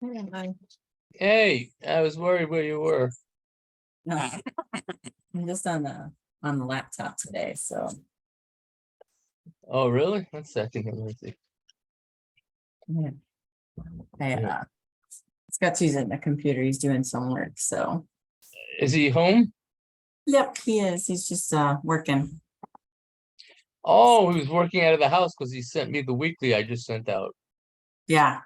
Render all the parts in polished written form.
Hi. Hey, I was worried where you were. No, I'm just on the laptop today, so Oh, really? 1 second here. Let me see. yeah. Scott's using the computer. He's doing some work, so Is he home? yep, he is. He's just working. Oh, he was working out of the house because he sent me the weekly I just sent out. Yeah.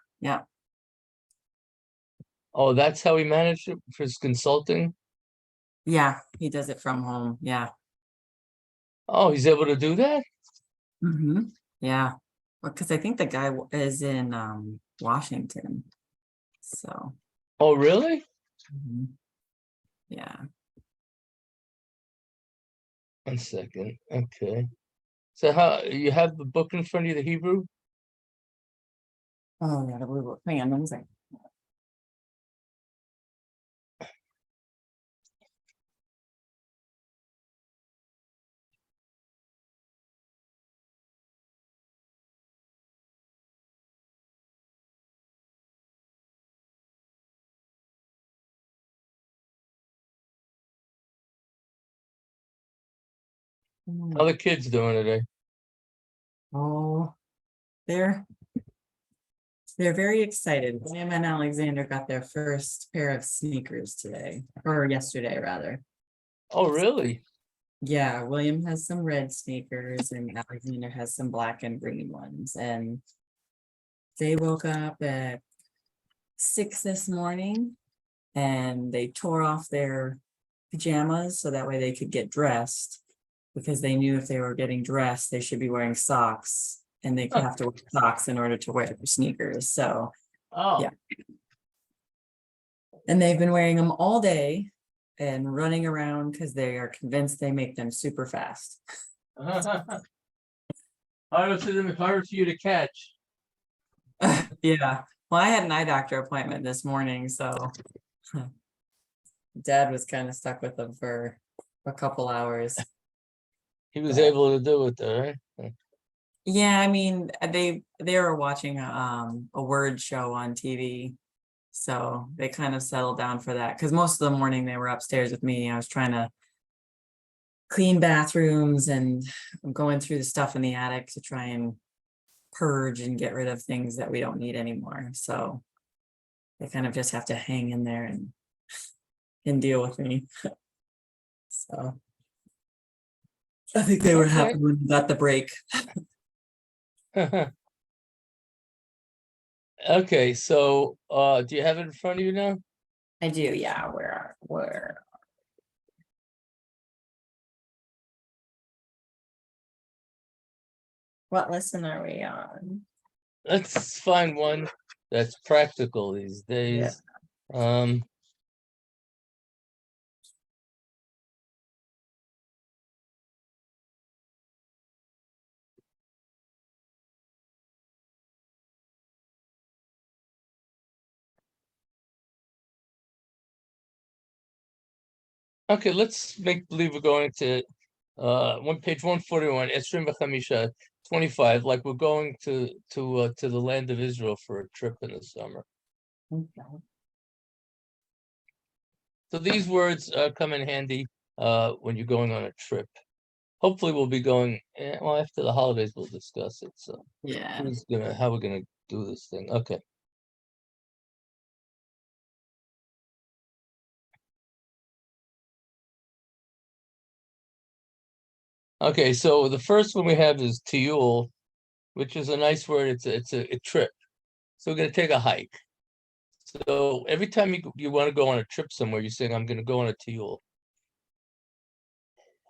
Oh, that's how he managed it for his consulting? Yeah, he does it from home. Yeah. Oh, he's able to do that? Yeah. Well, because I think the guy is in Washington. So Oh, really? yeah. 1 second. Okay. So how you have the book in front of you, the Hebrew? Oh yeah, hang on 1 second. How the kids doing today? Oh, they're very excited. William and Alexander got their first pair of sneakers today, or yesterday rather. Oh, really? Yeah, William has some red sneakers and Alexander has some black and green ones. And they woke up at 6 this morning and they tore off their pajamas so that way they could get dressed, because they knew if they were getting dressed, they should be wearing socks, and they have to wear socks in order to wear their sneakers. So Oh. yeah. And they've been wearing them all day and running around because they are convinced they make them super fast. Harder for you to catch. Yeah. Well, I had an eye doctor appointment this morning, so Dad was kind of stuck with them for a couple hours. He was able to do it though, right? Yeah, I mean, they were watching a word show on TV, so they kind of settled down for that. Because most of the morning they were upstairs with me. I was trying to clean bathrooms and going through the stuff in the attic to try and purge and get rid of things that we don't need anymore. So they kind of just have to hang in there and deal with me. So I think they were happy when we got the break. Okay, so do you have it in front of you now? I do, yeah. Where what lesson are we on? Let's find one that's practical these days. Yeah. Okay, let's make believe we're going to page 141, Esrim v'chamisha 25, like we're going to the land of Israel for a trip in the summer. Okay. So these words come in handy when you're going on a trip. Hopefully we'll be going, well, after the holidays we'll discuss it. So Yeah. how we're gonna do this thing. Okay. Okay, so the first one we have is tiyul, which is a nice word. It's a trip. So we're gonna take a hike. So every time you want to go on a trip somewhere, you're saying, I'm gonna go on a tiyul.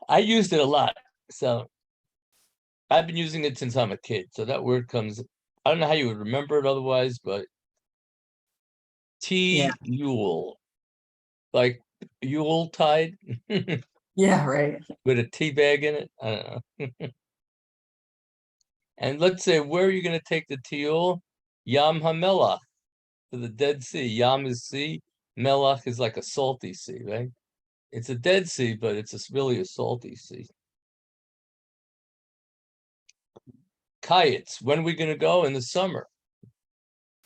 I used it a lot. So I've been using it since I'm a kid. So that word comes, I don't know how you would remember it otherwise, but T-Yule, like Yule tide. Yeah, right. With a tea bag in it. I don't know. And let's say, where are you going to take the tiyul? Yam HaMelach, to the Dead Sea. Yam is sea. Melach is like a salty sea, right? It's a Dead Sea, but it's really a salty sea. Kites, when are we going to go? In the summer.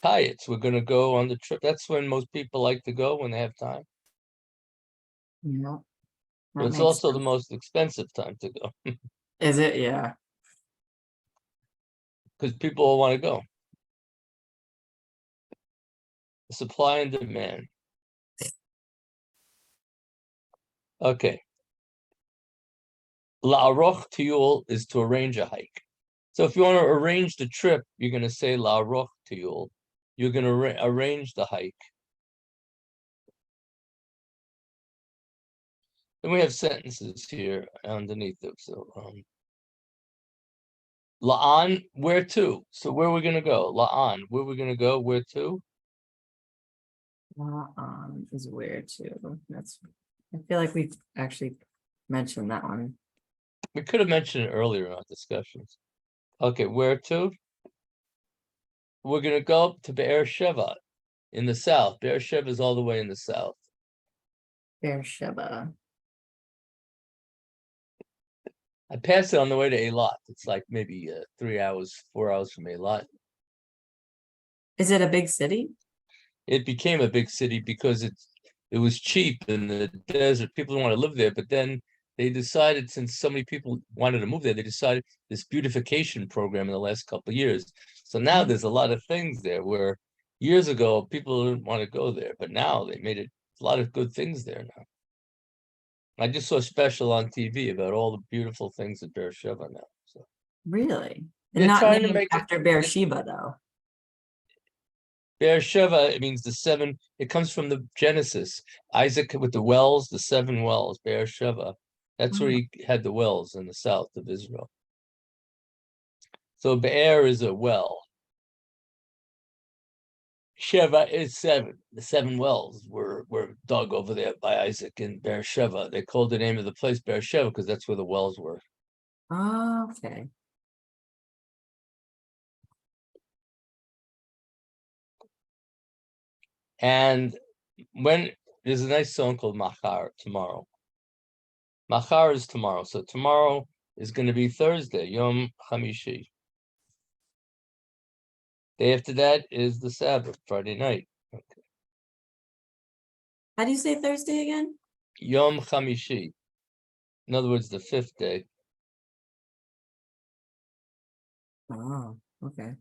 Kites. We're going to go on the trip. That's when most people like to go when they have time. Yeah, But that it's makes also the sense. most expensive time to go Is it? Yeah. because people all want to go. Supply and demand. Okay. La'aroch tiyul is to arrange a hike. So if you want to arrange the trip, you're going to say la'aroch tiyul. You're going to arrange the hike. Then we have sentences here underneath them. So la'an, where to? So where are we going to go? La'an, where are we going to go? Where to? Is weird too. I feel like we've actually mentioned that one. We could have mentioned it earlier in our discussions. Okay, where to? We're going to go up to Be'er Sheva in the south. Be'er Sheva is all the way in the south. Beersheba. I passed it on the way to Eilat. It's like maybe 3 hours, 4 hours from Eilat. Is it a big city? It became a big city because it was cheap in the desert. People didn't want to live there, but then they decided, since so many people wanted to move there, they decided this beautification program in the last couple of years. So now there's a lot of things there where years ago people didn't want to go there, but now they made it a lot of good things there now. I just saw a special on TV about all the beautiful things at Beersheba now. So Really? And they're not trying to named make it. after Beersheba, though. Beersheba, it means the seven. It comes from the Genesis. Isaac with the wells, the 7 wells. Beersheba. That's where Oh, he had the wells in the south of Israel. So Be'er is a well. Sheva is 7. The 7 wells were dug over there by Isaac in Beersheba. They called the name of the place Beersheba because that's where the wells were. okay. And when there's a nice song called Machar, tomorrow. Machar is tomorrow. So tomorrow is going to be Thursday, Yom Hamishi. Day after that is the Sabbath, Friday night. Okay. How do you say Thursday again? Yom Hamishi. In other words, the 5th day. Oh, okay.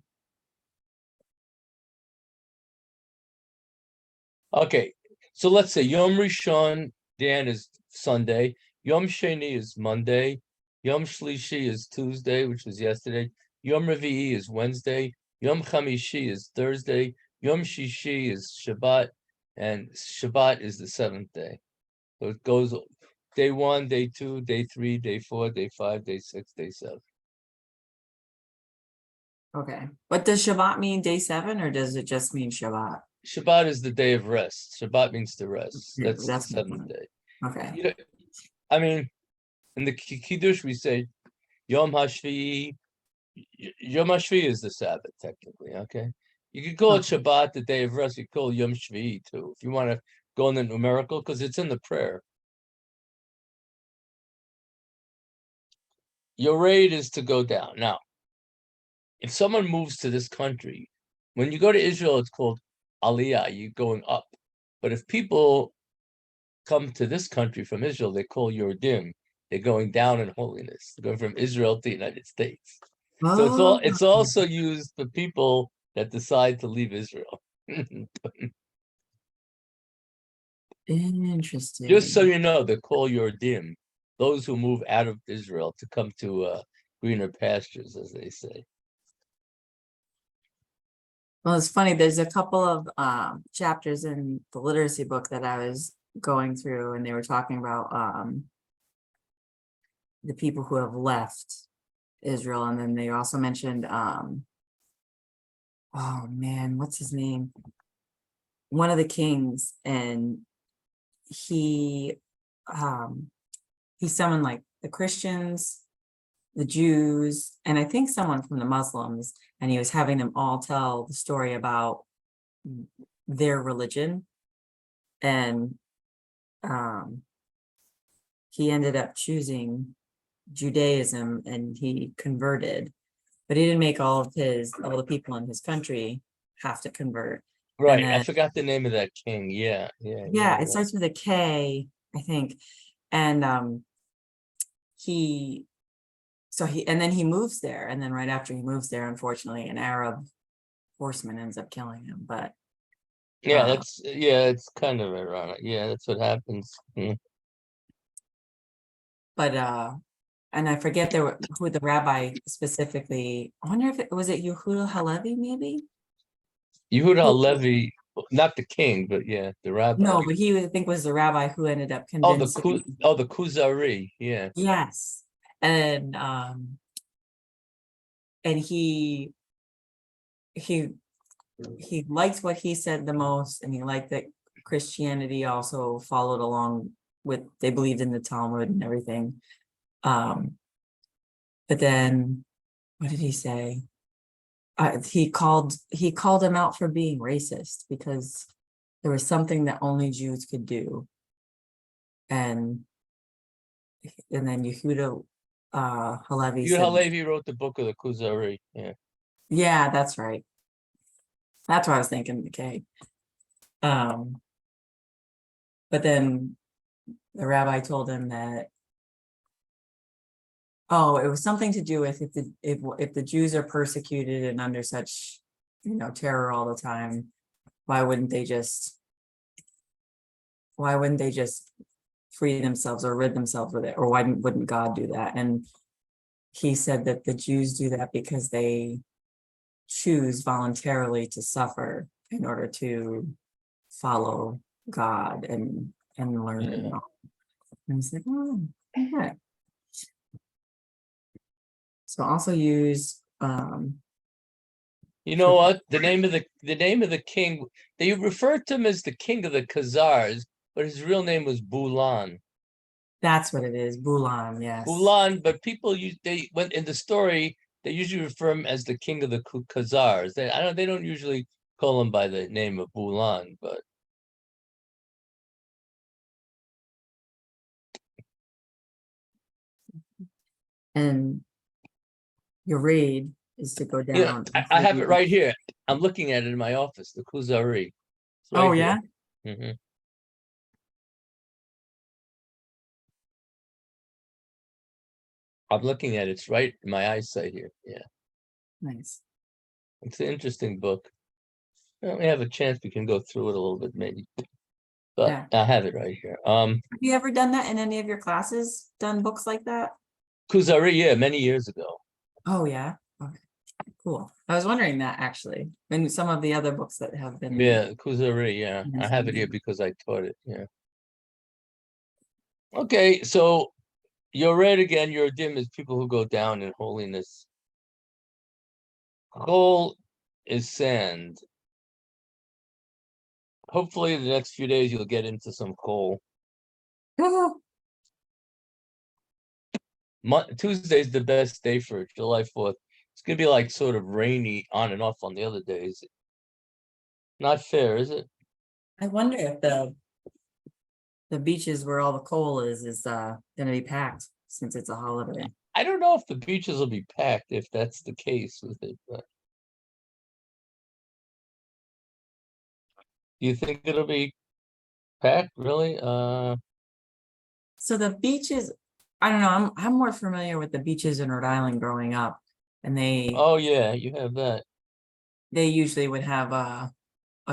Okay, so let's say Yom Rishon, Dan, is Sunday. Yom Sheni is Monday. Yom Shlishi is Tuesday, which was yesterday. Yom Revi'i is Wednesday. Yom Chamishi is Thursday. Yom Shishi is Shabbat. And Shabbat is the 7th day. So it goes day 1, day 2, day 3, day 4, day 5, day 6, day 7. Okay. But does Shabbat mean day 7, or does it just mean Shabbat? Shabbat is the day of rest. Shabbat means to rest. Yeah, That's the that's my 7th point. day. Okay. You know, I mean, in the Kiddush, we say Yom HaShvi. Yom HaShvi is the Sabbath, technically, okay? You could call it Okay. Shabbat, the day of rest. You could call it Yom Shvi, too, if you want to go in the numerical, because it's in the prayer. Your rate is to go down. Now, if someone moves to this country, when you go to Israel, it's called Aliyah, you're going up. But if people come to this country from Israel, they call Yordim. They're going down in holiness. They're going from Israel to the United States. So Oh, it's also used for people that decide to leave Israel. Just so interesting. you know, they call Yordim, those who move out of Israel to come to greener pastures, as they say. Well, it's funny. There's a couple of chapters in the literacy book that I was going through, and they were talking about the people who have left Israel, and then they also mentioned oh man, what's his name? One of the kings, and he summoned like the Christians, the Jews, and I think someone from the Muslims, and he was having them all tell the story about their religion. And he ended up choosing Judaism, and he converted, but he didn't make all the people in his country have to convert. And Right. I then, forgot the name of that king. Yeah. yeah, You're it right. starts with a K, I think. And he, and then he moves there. And then right after he moves there, unfortunately, an Arab horseman ends up killing him. But, Yeah, it's kind of ironic. Yeah, that's what happens. but, and I forget who the rabbi specifically, I wonder if it was Yehuda Halevi, maybe? Yehuda Who, Levi, not the king, but yeah, the rabbi. no, but he, I think, was the rabbi who ended up Oh, convincing. the Kuzari. Yeah. Yes. And and he he liked what he said the most, and he liked that Christianity also followed along with, they believed in the Talmud and everything. But then what did he say? He called him out for being racist because there was something that only Jews could do. And then Yehuda Halevi Yehuda said, Levi wrote the book of the Kuzari. Yeah. yeah, that's right. That's what I was thinking, okay. But then the rabbi told him that, oh, it was something to do with if the Jews are persecuted and under such, terror all the time, why wouldn't they just free themselves or rid themselves of it? Or why wouldn't God do that? And he said that the Jews do that because they choose voluntarily to suffer in order to follow God and learn. Yeah. And he's like, oh, okay. So also use You know what? The name of the king, they referred to him as the king of the Khazars, but his real name was Bulan. that's what it is, Bulan, yes. Bulan, but people they went in the story, they usually refer him as the king of the Khazars. They don't usually call him by the name of Bulan, but And your raid is to go yeah, down. I have it right here. I'm looking at it in my office, the Kuzari. It's Oh, right yeah? here. I'm looking at it. It's right in my eyesight here. Yeah, Nice. it's an interesting book. Well, we have a chance, we can go through it a little bit maybe, but Yeah. I have it right here. Have you ever done that in any of your classes? Done books like that? Kuzari, yeah, many years ago. Oh, yeah. Okay. Cool. I was wondering that actually. In some of the other books that have been Yeah, Kuzari, yeah. I have it here mentioned. because I taught it, yeah. Okay, so you're right again, your dim is people who go down in holiness. Coal is sand. Hopefully the next few days you'll get into some coal. Tuesday's the best day for it, July 4th. It's gonna be like sort of rainy on and off on the other days. Not fair, is it? I wonder if the beaches where all the coal is gonna be packed since it's a holiday. I don't know if the beaches will be packed if that's the case with it, but do you think it'll be packed, really? So the beaches, I don't know, I'm more familiar with the beaches in Rhode Island growing up. And Oh yeah, you have that. they usually would have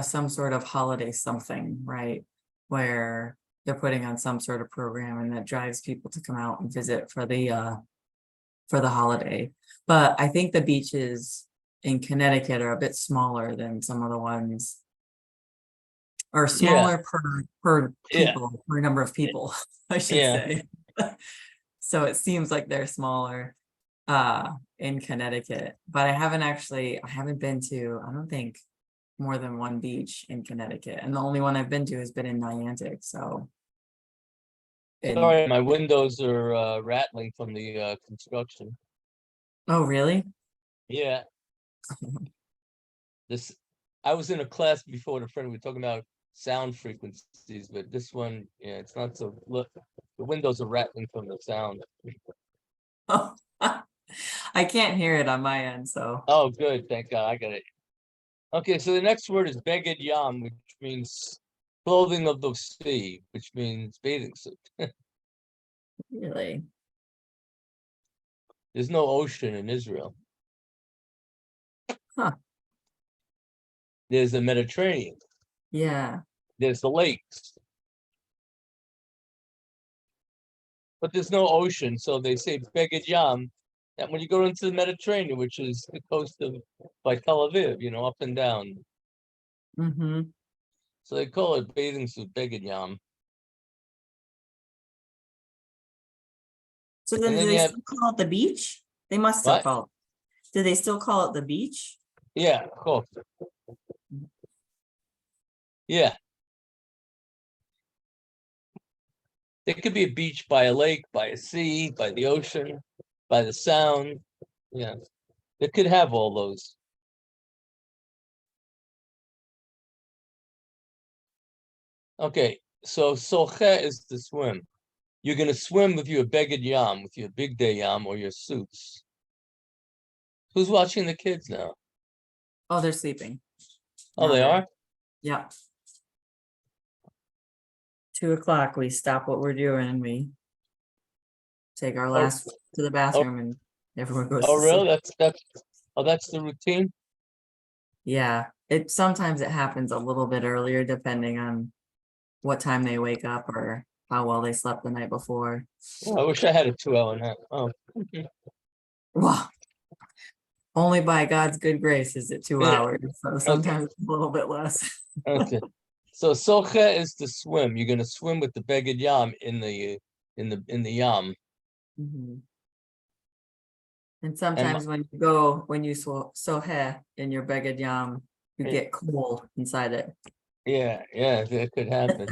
some sort of holiday something, right? Where they're putting on some sort of program and that drives people to come out and visit for the holiday. But I think the beaches in Connecticut are a bit smaller than some of the ones, or Yeah, smaller per yeah, people, per number of people, I should yeah. say. So it seems like they're smaller in Connecticut, but I haven't been to, I don't think, more than one beach in Connecticut, and the only one I've been to has been in Niantic. So, and Sorry, my windows are rattling from the construction. oh, really? Yeah, this I was in a class before with a friend. We were talking about sound frequencies, but this one, yeah, it's not so. Look, the windows are rattling from the sound. Oh, I can't hear it on my end, so Oh, good, thank God, I got it. Okay, so the next word is beged yam, which means clothing of the sea, which means bathing suit. Really? There's no ocean in Israel. Huh. There's the Mediterranean. Yeah. There's the lakes. But there's no ocean, so they say beged yam. And when you go into the Mediterranean, which is the coast of by Tel Aviv, up and down. Mm-hmm. So they call it bathing suit beged yam. So And then do then they you have still call it the beach? They must still what? call it. Do they still call it the beach? Yeah, cool. Yeah. It could be a beach by a lake, by a sea, by the ocean, by the sound. Yeah. It could have all those. Okay, so soche is to swim. You're gonna swim with your beged yam, with your big day yam or your suits. Who's watching the kids now? Oh, they're sleeping. Oh, Now they they're, are? yeah. 2 o'clock, we stop what we're doing and we take our Oh, last to the oh, bathroom and everyone goes oh, to sleep. really? That's the routine? Yeah, sometimes it happens a little bit earlier depending on what time they wake up or how well they slept the night before. Oh, I wish I had a 2 hour nap. Oh. Well, only by God's good grace is it 2 hours. So Okay, sometimes it's a little bit less. okay. So soche is to swim. You're gonna swim with the beged yam in the yam. Mhm. And And sometimes when you sohe in your beged yam, you get cold inside it. yeah, that could happen.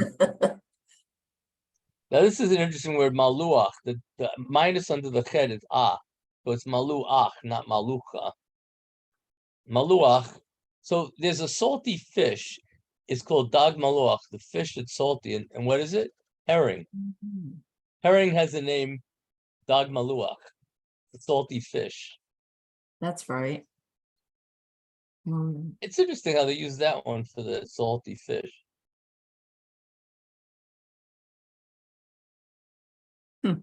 Now this is an interesting word, maluach. The minus under the chet is ah, so it's maluach, not malucha. Maluach. So there's a salty fish. It's called dag maluach, the fish that's salty. And what is it? Herring. Mhm. Herring has the name dag maluach, the salty fish. That's right. Mm. It's interesting how they use that one for the salty fish. Hmm.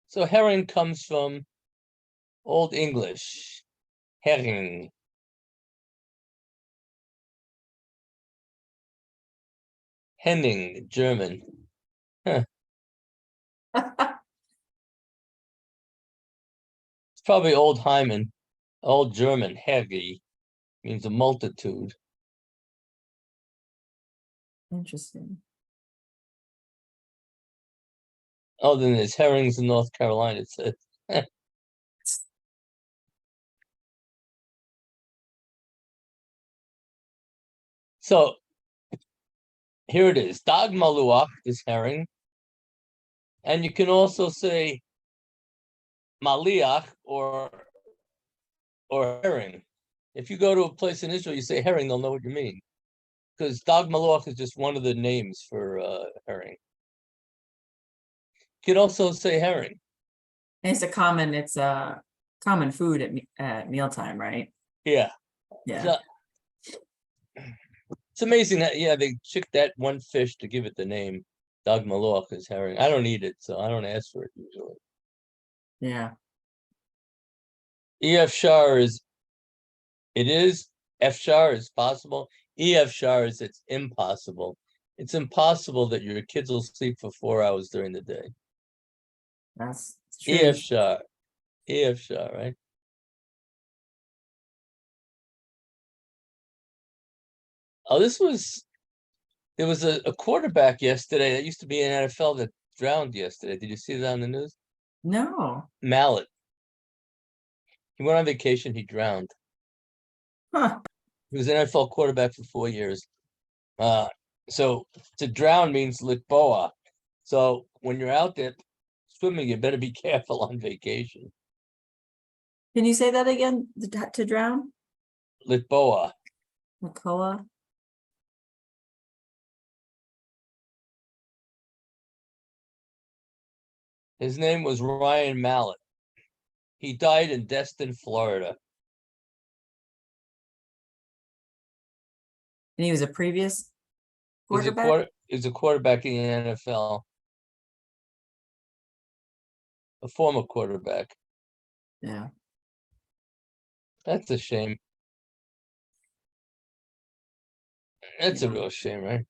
So herring comes from Old English, herring. Henning, German. Huh. It's probably Old Hyman, Old German, Hergi, means a multitude. Interesting. Oh, then there's herrings in North Carolina. It said. So here it is. Dag maluach is herring. And you can also say maliach or herring. If you go to a place in Israel, you say herring, they'll know what you mean. Because dag maluach is just one of the names for herring. You can also say herring. And it's a common food at mealtime, right? Yeah. Yeah. So it's amazing that they picked that one fish to give it the name. Dag maluach is herring. I don't eat it, so I don't ask for it usually. Yeah. EF shar is it is. Efshar is possible. EF shar is it's impossible. It's impossible that your kids will sleep for 4 hours during the day. That's EF true. shar. EF shar, right? Oh, there was a quarterback yesterday that used to be in NFL that drowned yesterday. Did you see that on the news? No. Mallet. He went on vacation, he drowned. Huh. He was an NFL quarterback for 4 years. So to drown means litboa. So when you're out there swimming, you better be careful on vacation. Can you say that again? To drown? Litboa. Makoa? His name was Ryan Mallet. He died in Destin, Florida. And he was a previous quarterback. He was a quarterback in the NFL, a former quarterback. Yeah. That's a shame. That's a Yeah. real shame, right?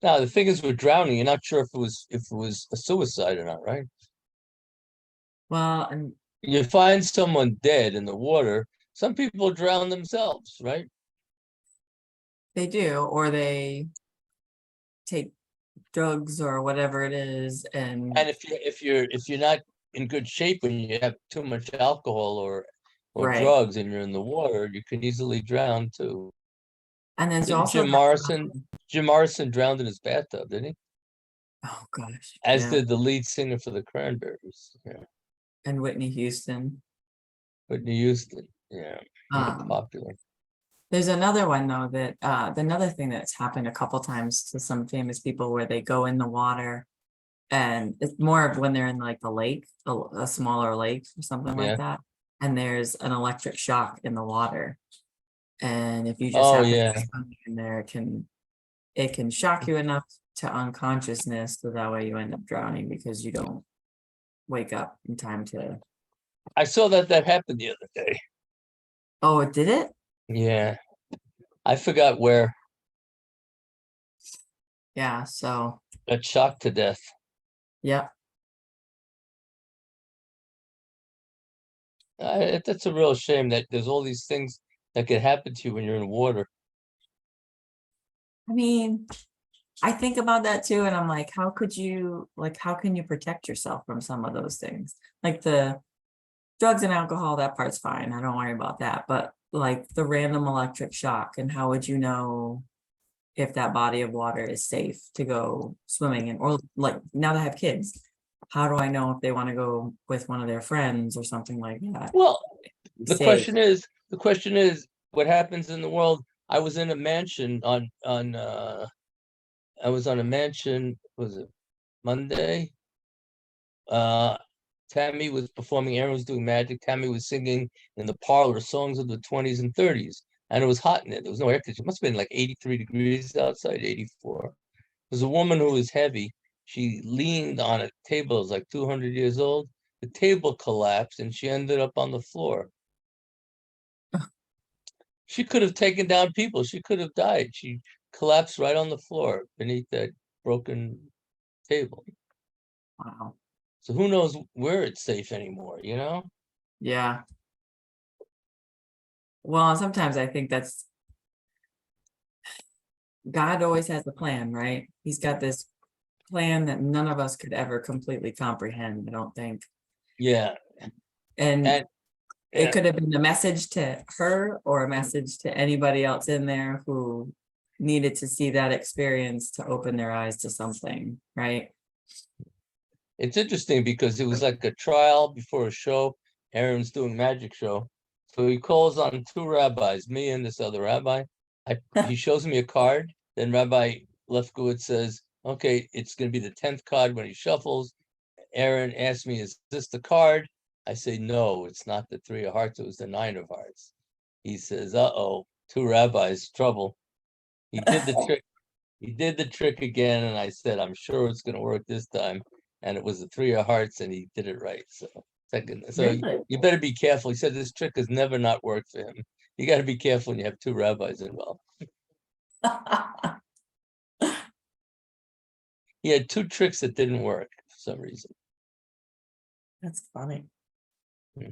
Now the thing is, with drowning, you're not sure if it was a suicide or not, right? Well, and You find someone dead in the water. Some people drown themselves, right? they do, or they take drugs or whatever it is, and And if you're not in good shape when you have too much alcohol or right. drugs and you're in the water, you can easily drown too. And there's Didn't also Jim Morrison? Jim Morrison drowned in his bathtub, didn't he? oh gosh, As yeah. did the lead singer for the Cranberries. Yeah. And Whitney Houston. Whitney Houston. Yeah. Real Um, popular. there's another one though that another thing that's happened a couple times to some famous people where they go in the water, and it's more of when they're in like the lake, a smaller lake or something like Yeah. that, and there's an electric shock in the water, and if you just Oh happen yeah. to swim in there, it can shock you enough to unconsciousness, so that way you end up drowning because you don't wake up in time to. I saw that happened the other day. Oh, it did it? Yeah. I forgot where. Yeah, so Got shocked to death. yep. That's a real shame that there's all these things that could happen to you when you're in water. I mean, I think about that too, and I'm like, how can you protect yourself from some of those things? Like the drugs and alcohol, that part's fine. I don't worry about that. But like the random electric shock, and how would you know if that body of water is safe to go swimming in? Or like now that I have kids, how do I know if they want to go with one of their friends or something like that? Well, Be the safe. question is what happens in the world. I was in a mansion I was on a mansion, was it Monday? Tammy was performing, Aaron was doing magic, Tammy was singing in the parlor songs of the 20s and 30s. And it was hot in it. There was no air conditioning. It must have been like 83 degrees outside, 84. There's a woman who was heavy. She leaned on a table that was like 200 years old. The table collapsed and she ended up on the floor. She could have taken down people. She could have died. She collapsed right on the floor beneath that broken table. Wow. So who knows where it's safe anymore, you know? Yeah. Well, sometimes I think that's God always has a plan, right? He's got this plan that none of us could ever completely comprehend, I don't think. Yeah. And And it yeah, could have been a message to her or a message to anybody else in there who needed to see that experience to open their eyes to something, right? it's interesting because it was like a trial before a show. Aaron's doing magic show. So he calls on two rabbis, me and this other rabbi. He shows me a card. Then Rabbi Lefkowitz says, okay, it's going to be the 10th card when he shuffles. Aaron asks me, is this the card? I say, no, it's not the 3 of hearts. It was the 9 of hearts. He says, uh-oh, two rabbis, trouble. He did the trick. He did the trick again. And I said, I'm sure it's going to work this time. And it was the 3 of hearts and he did it right. So Really? you better be careful. He said this trick has never not worked for him. You got to be careful when you have two rabbis involved. He had two tricks that didn't work for some reason. That's funny. Hmm.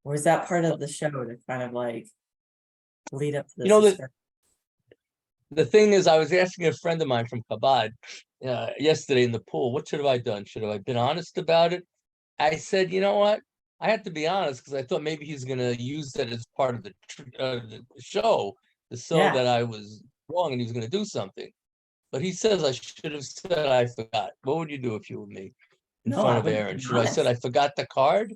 Or is that part of the show to kind of like lead up to You this know, discussion? the thing is, I was asking a friend of mine from Chabad yesterday in the pool, what should have I done? Should have I been honest about it? I said, you know what? I had to be honest because I thought maybe he's going to use that as part of the show to show Yeah. that I was wrong and he was going to do something. But he says I should have said I forgot. What would you do if you were me in No, I front of would have Aaron? been Should I said honest. I forgot the card?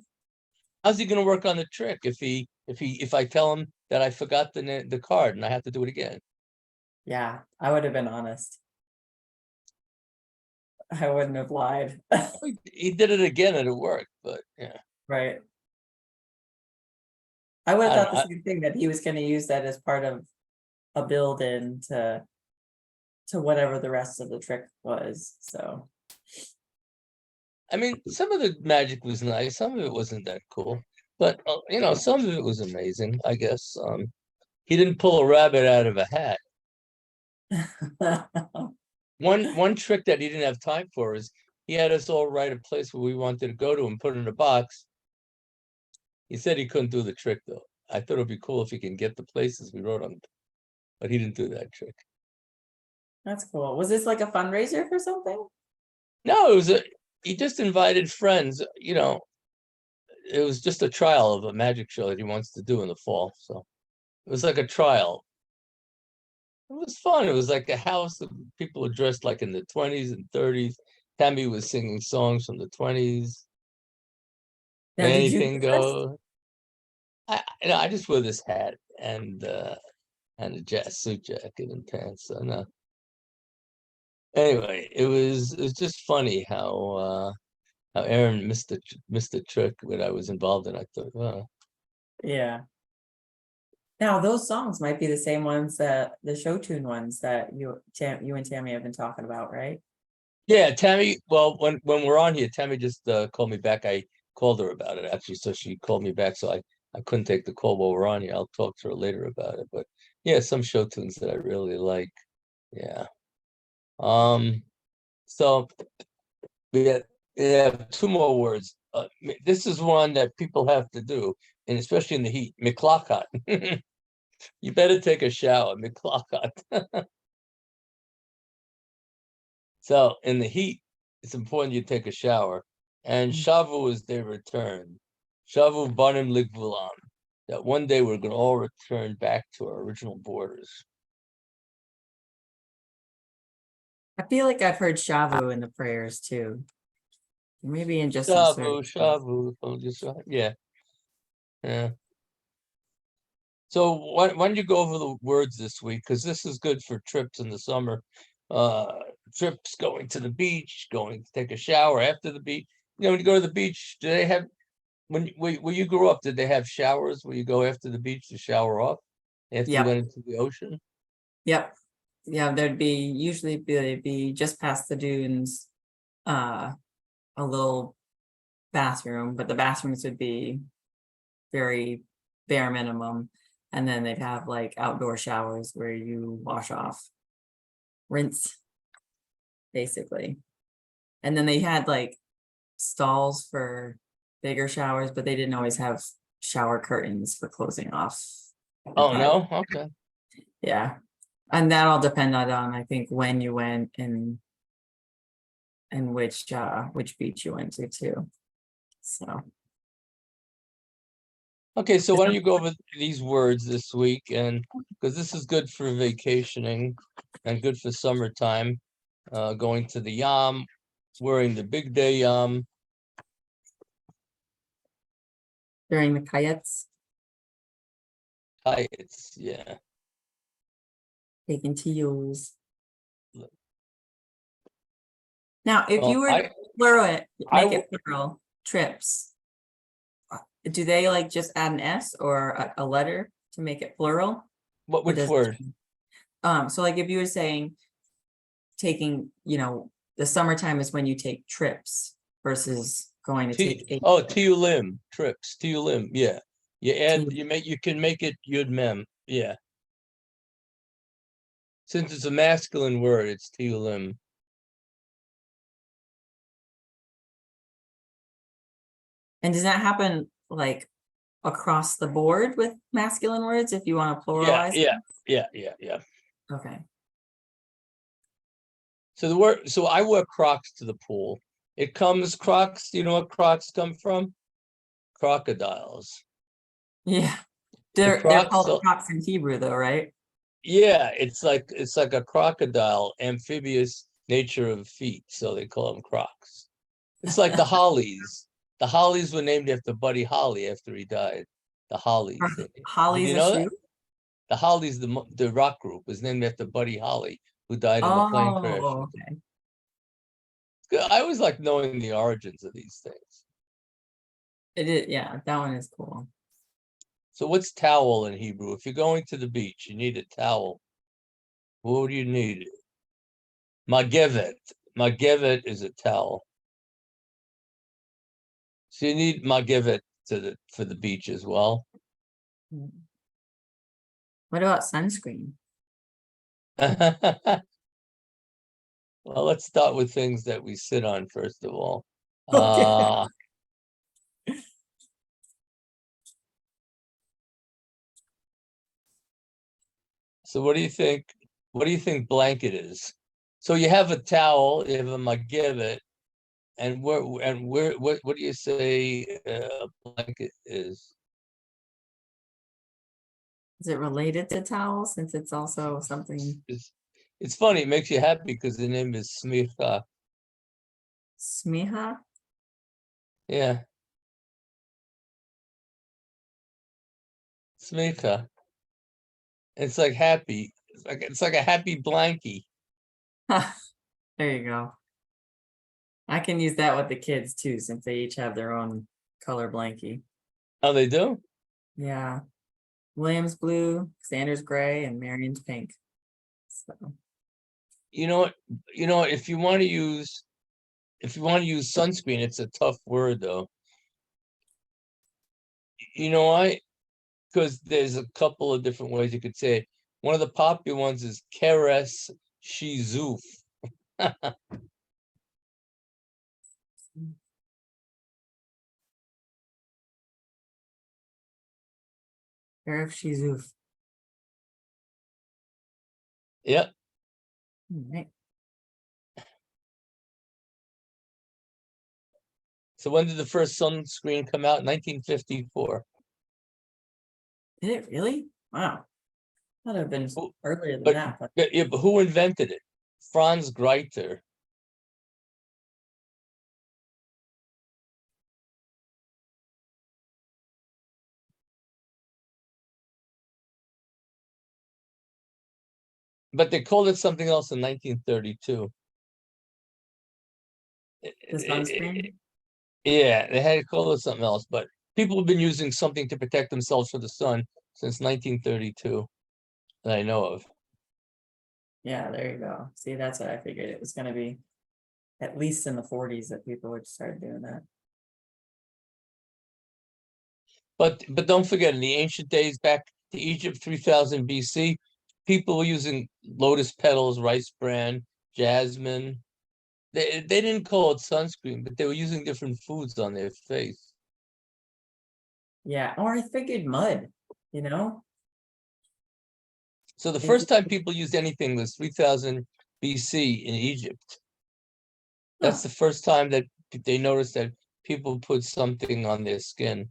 How's he going to work on the trick if I tell him that I forgot the card and I have to do it again? Yeah, I would have been honest. I wouldn't have lied. He did it again and it worked, but yeah, Right. I would have I don't thought the know. same thing, that he was gonna use that as part of a build-in to whatever the rest of the trick was, so. I mean, some of the magic was nice, some of it wasn't that cool, but you know, some of it was amazing, I guess. He didn't pull a rabbit out of a hat. One trick that he didn't have time for is he had us all write a place where we wanted to go to and put it in a box. He said he couldn't do the trick though. I thought it'd be cool if he can get the places we wrote on, but he didn't do that trick. That's cool. Was this like a fundraiser for something? No, it was he just invited friends, you know. It was just a trial of a magic show that he wants to do in the fall. So it was like a trial. It was fun. It was like a house of people were dressed like in the 20s and 30s. Tammy was singing songs from the 20s. Now, did you Anything do this? goes. You know, I just wear this hat and a suit jacket and pants. So no. Anyway, it was just funny how Aaron missed the trick when I was involved in. I thought, oh. Yeah. Now, those songs might be the same ones, that the show tune ones that you and Tammy have been talking about, right? Yeah, Tammy. Well, when we're on here, Tammy just called me back. I called her about it actually, so she called me back. So I couldn't take the call while we're on here. I'll talk to her later about it. But yeah, some show tunes that I really like. Yeah. So we have two more words. This is one that people have to do, and especially in the heat. Miklakot. You better take a shower, Miklakot. So in the heat, it's important you take a shower. And Shavu is their return. Shavu banim ligvulam. That one day we're going to all return back to our original borders. I feel like I've heard Shavu in the prayers too. Maybe in just some Shavu, services. Shavu, yeah, yeah. So why don't you go over the words this week? Because this is good for trips in the summer. Trips going to the beach, going to take a shower after the beach. You know, when you go to the beach, do they have, when you grew up, did they have showers where you go after the beach to shower off after you Yep. went into the ocean? Yep. Yeah, there'd usually be just past the dunes, a little bathroom, but the bathrooms would be very bare minimum. And then they'd have like outdoor showers where you wash off, rinse, basically. And then they had like stalls for bigger showers, but they didn't always have shower curtains for closing off. Oh no, okay. Yeah. And that all depended on, I think, when you went and which beach you went to too. So Okay, so why don't you go over these words this week, and because this is good for vacationing and good for summertime, going to the Yam, wearing the big day Yam. during the kayets, Kites, yeah. taking to use. Now, if you Well, were to plural it, I make it plural, trips, do they like just add an S or a letter to make it plural? Or which does it word? so like if you were saying taking, the summertime is when you take trips versus going to take a Tiulim, trips, Tiulim, yeah. Tiulim. You can make it Yud Mem, yeah. Since it's a masculine word, it's Tiulim. And does that happen like across the board with masculine words if you want to pluralize them? Yeah. Okay. So I wear Crocs to the pool. Crocs, you know what Crocs come from? Crocodiles. Yeah. The They're Crocs, called Crocs in Hebrew though, right? yeah, it's like a crocodile, amphibious nature of feet, so they call them Crocs. It's like the Hollies. The Hollies were named after Buddy Holly after he died. The Hollies. Did Holly's you a know shoe? that? The Hollies, the rock group, was named after Buddy Holly, who died in the plane crash. Oh, okay. I always like knowing the origins of these things. It is, yeah, that one is cool. So what's towel in Hebrew? If you're going to the beach, you need a towel. What do you need? Magevet. Magevet is a towel. So you need magevet for the beach as well. What about sunscreen? Well, let's start with things that we sit on first of all. Okay. So what do you think? What do you think blanket is? So you have a towel, you have a magevet, and what do you say a blanket is? Is it related to towel since it's also something It's funny, it makes you happy because the name is Smicha. smiha? Yeah, Smicha. It's like happy. It's like a happy blankie. There you go. I can use that with the kids too, since they each have their own color blankie. Oh, they do? Yeah. William's blue, Sanders gray, and Marion's pink. So You know what? You know what? If you want to use sunscreen, it's a tough word though. You know why? Because there's a couple of different ways you could say it. One of the popular ones is keres shizuf. Arif Shizuf. Yep. Right. So when did the first sunscreen come out? 1954. Did it really? Wow. That have been Who- earlier than But that, but yeah, but who invented it? Franz Greiter. But they called it something else in 1932. the sunscreen. Yeah, they had to call it something else, but people have been using something to protect themselves from the sun since 1932 that I know of. Yeah, there you go. See, that's what I figured it was gonna be. At least in the 40s that people would start doing that. But don't forget, in the ancient days, back to Egypt, 3000 BC, people were using lotus petals, rice bran, jasmine. They didn't call it sunscreen, but they were using different foods on their face. Yeah, or I figured mud, you know? So the They first time people used anything was 3000 BC in Egypt. That's huh, the first time that they noticed that people put something on their skin.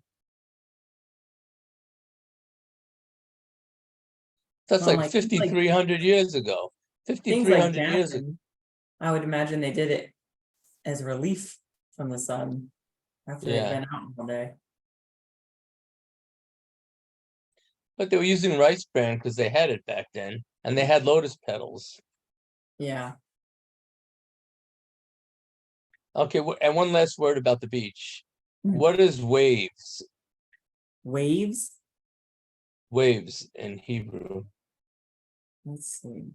That's well, like like like 5,300 years ago. things like 5,300 years ago. jasmine, I would imagine they did it as relief from the sun after they've Yeah. been out all day. But they were using rice bran because they had it back then, and they had lotus petals. Yeah. Okay, and one last word about the beach. Hmm. What is waves? Waves. Waves in Hebrew. Let's see.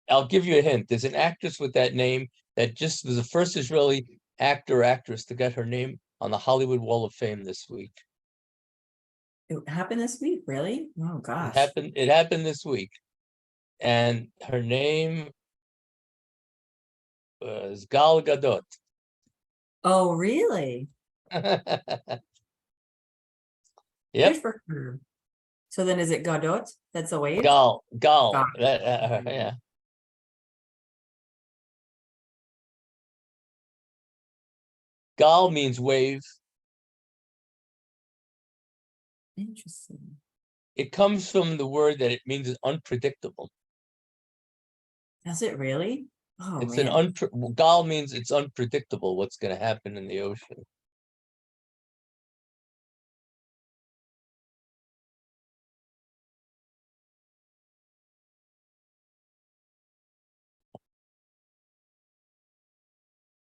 I'll give you a hint. There's an actress with that name that just was the first Israeli actor or actress to get her name on the Hollywood Wall of Fame this week. It happened this week, really? Oh It gosh. happened. It happened this week, and her name was Gal Gadot. Oh, really? Good Yep, for her. So then is it Godot? That's a wave? Gal. God. Yeah. Gal means wave. Interesting. It comes from the word that it means unpredictable. Does it really? Oh It's an man. Gal means it's unpredictable what's going to happen in the ocean.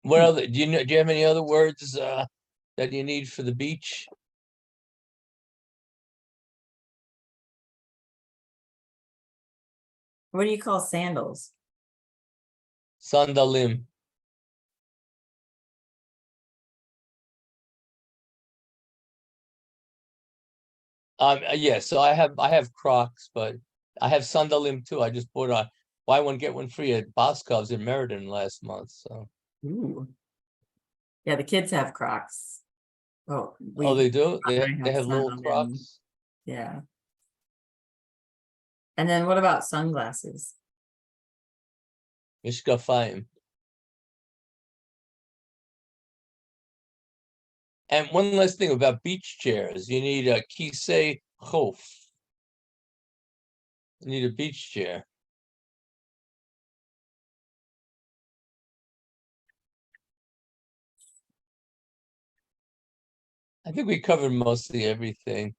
What other, do you have any other words that you need for the beach? What do you call sandals? Sandalim. Yeah, so I have Crocs, but I have Sandalim too. I just bought a buy one get one free at Boscov's in Meriden last month. So Ooh. Yeah, the kids have Crocs. Oh, oh, they do? I They have have little some, and Crocs. yeah. And then what about sunglasses? Mishkafayim. And one last thing about beach chairs, you need a kisei chof. You need a beach chair. I think we covered mostly everything.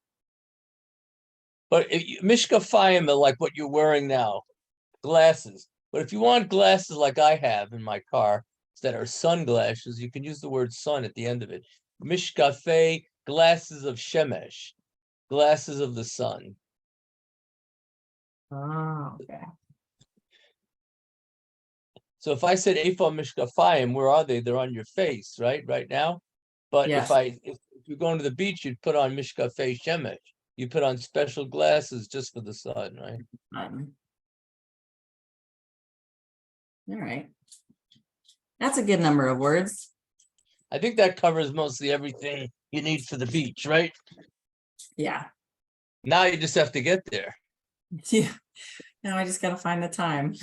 But mishkafayim are like what you're wearing now, glasses. But if you want glasses like I have in my car that are sunglasses, you can use the word sun at the end of it. Mishkafe, glasses of shemesh, glasses of the sun. Oh, okay. So if I said Ephah Mishkafayim, where are they? They're on your face, right? Right now. But Yes. if you're going to the beach, you'd put on Mishkafei Shemesh. You put on special glasses just for the sun, right? All right. That's a good number of words. I think that covers mostly everything you need for the beach, right? Yeah. Now you just have to get there. Yeah. Now I just got to find the time.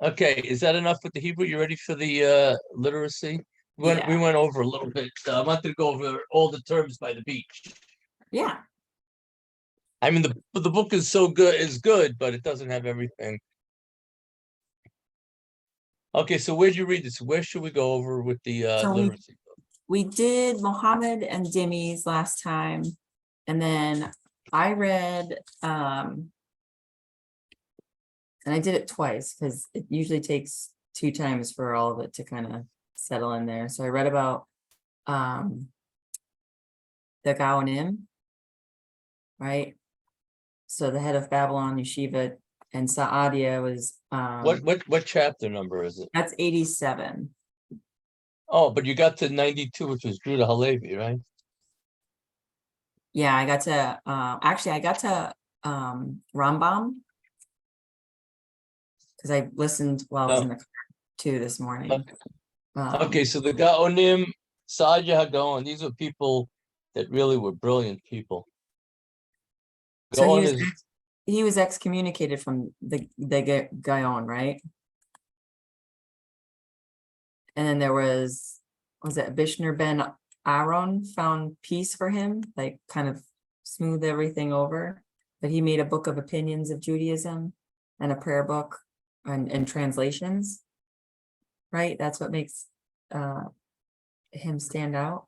Okay, is that enough with the Hebrew? You ready for the literacy? We went over a little bit. I wanted to go over all the terms by the beach. Yeah. I mean, the book is good, but it doesn't have everything. Okay, so where'd you read this? Where should we go over with the literacy? We did Mohammed and Dimi's last time, and then I read and I did it twice because it usually takes 2 times for all of it to kind of settle in there. So I read about the Gaonim, right? So the head of Babylon Yeshiva, and Saadia was What chapter number is it? that's 87. Oh, but you got to 92, which was Judah Halevi, right? Yeah, I got to actually I got to Rambam because I listened while I was in the car too this morning. Okay, so the Gaonim, Saadia Hagaon, these are people that really were brilliant people. So he was excommunicated from the Gaon, right? And then there was it Bishner ben Aaron found peace for him, like kind of smooth everything over. But he made a book of opinions of Judaism and a prayer book and translations, right? That's what makes him stand out.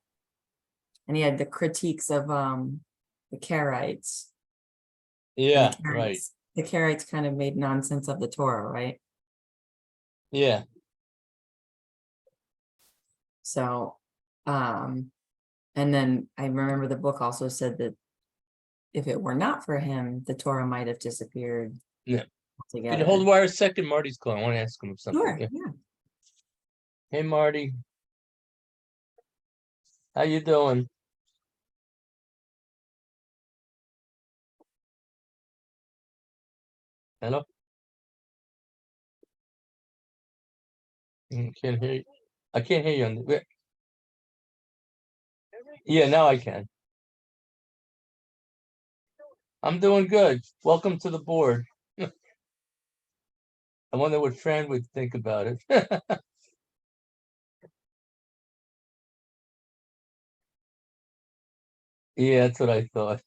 And he had the critiques of the Karaites. Yeah, right. The Karaites kind of made nonsense of the Torah, right? Yeah. So, and then I remember the book also said that if it were not for him, the Torah might have disappeared. Yeah. Together. Can you hold the wire a second? Marty's calling. I want to ask him something. Sure, yeah. Hey, Marty. How you doing? Hello? Can't hear you. I can't hear you on the. Yeah, now I can. I'm doing good. Welcome to the board. I wonder what Fran would think about it. Yeah, that's what I thought.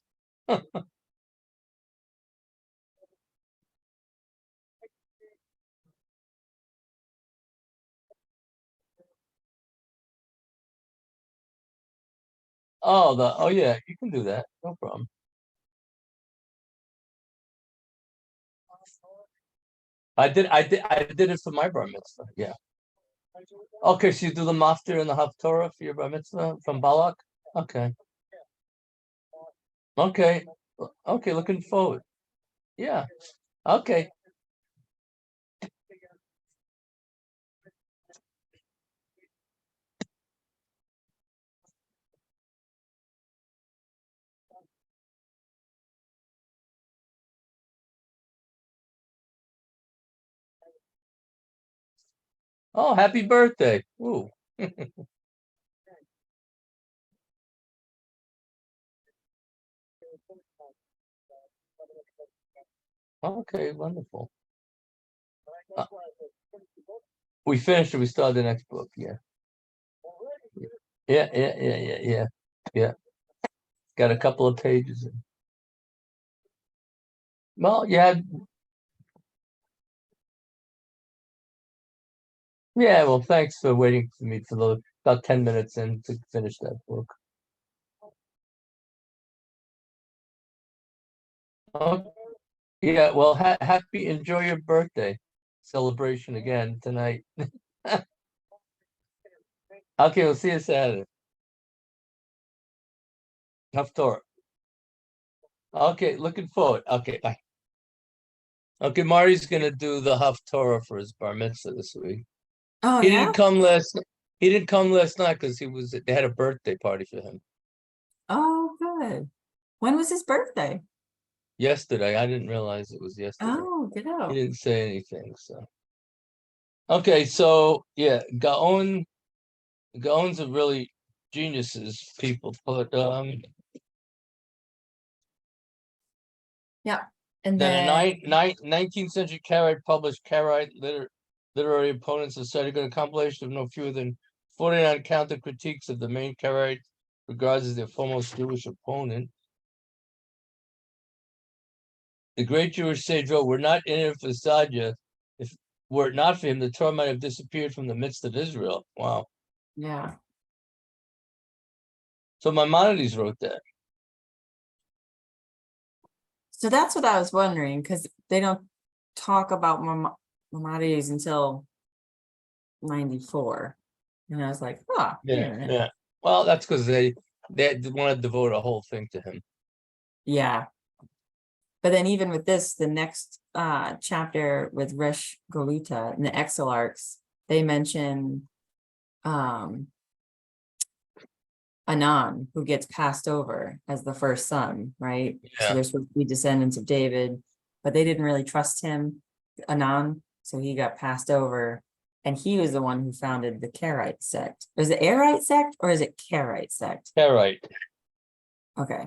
Oh yeah, you can do that. No problem. I did it for my bar mitzvah. Yeah. Okay, so you do the maftir and the haftorah for your bar mitzvah from Balak? Okay. Okay. Okay, looking forward. Yeah. Okay. Oh, happy birthday. Ooh. Okay, wonderful. Uh, we finished it. We started the next book. Yeah. Yeah. Got a couple of pages in. Well, yeah. Yeah, well, thanks for waiting for me for about 10 minutes in to finish that book. Oh, yeah, well, enjoy your birthday celebration again tonight. Okay, we'll see you Saturday. Haftorah. Okay, looking forward. Okay, bye. Okay, Marty's gonna do the Haftorah for his bar mitzvah this week. Oh, He yeah? didn't come last. He didn't come last night because they had a birthday party for him Oh, good. When was his birthday? yesterday. I didn't realize it was yesterday. Oh, get He out. didn't say anything. So okay, so yeah, Gaons are really geniuses, people. But Yeah. And then a then, 19th century Karaite published Karaite literary opponents have cited a compilation of no fewer than 49 counter critiques of the main Karaite regards as their foremost Jewish opponent. The great Jewish sage wrote, "We're not in it for Sadia. If were it not for him, the Torah might have disappeared from the midst of Israel." Wow. yeah. So Maimonides wrote that. So that's what I was wondering, because they don't talk about Maimonides until 94. And I was like, oh, wait a minute. Yeah. Well, that's because they want to devote a whole thing to him. Yeah. But then even with this, the next chapter with Resh Goluta and the Exilarchs, they mention Anan, who gets passed over as the first son, right? So Yeah. they're supposed to be descendants of David, but they didn't really trust him, Anan, so he got passed over. And he was the one who founded the Karaite sect. Is it Arite sect or is it Karaite sect? Karaite. Okay.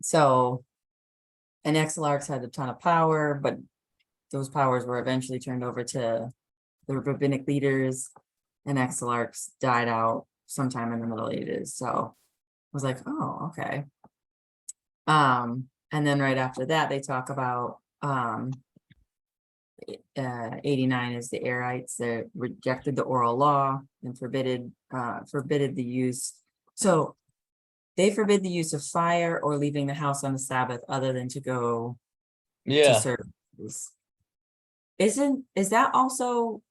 So, and Exilarchs had a ton of power, but those powers were eventually turned over to the rabbinic leaders, and Exilarchs died out sometime in the Middle Ages. So I was like, oh, okay. And then right after that, they talk about 89 is the Arites that rejected the oral law and forbidden the use. So they forbid the use of fire or leaving the house on the Sabbath other than to go to service. Is that also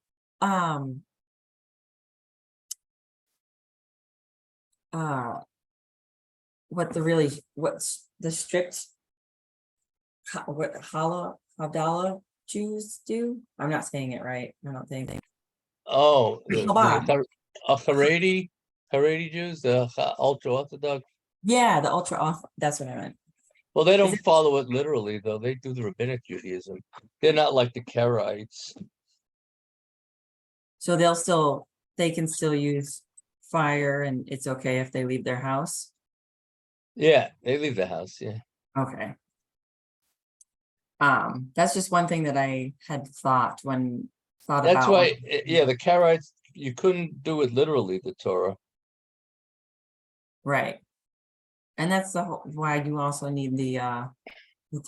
what's the strict what Havdalah Jews do? I'm not saying it right. I don't think. Oh, Chabad. Haredi Jews, the ultra Orthodox. Yeah, the ultra. That's what I meant. Well, they Is don't it, follow it literally, though. They do the rabbinic Judaism. They're not like the Karaites. so they can still use fire, and it's okay if they leave their house. Yeah, they leave the house. Yeah. Okay. That's just one thing that I had thought That's about. why, yeah, the Karaites, you couldn't do it literally, the Torah. Right. And that's why you also need the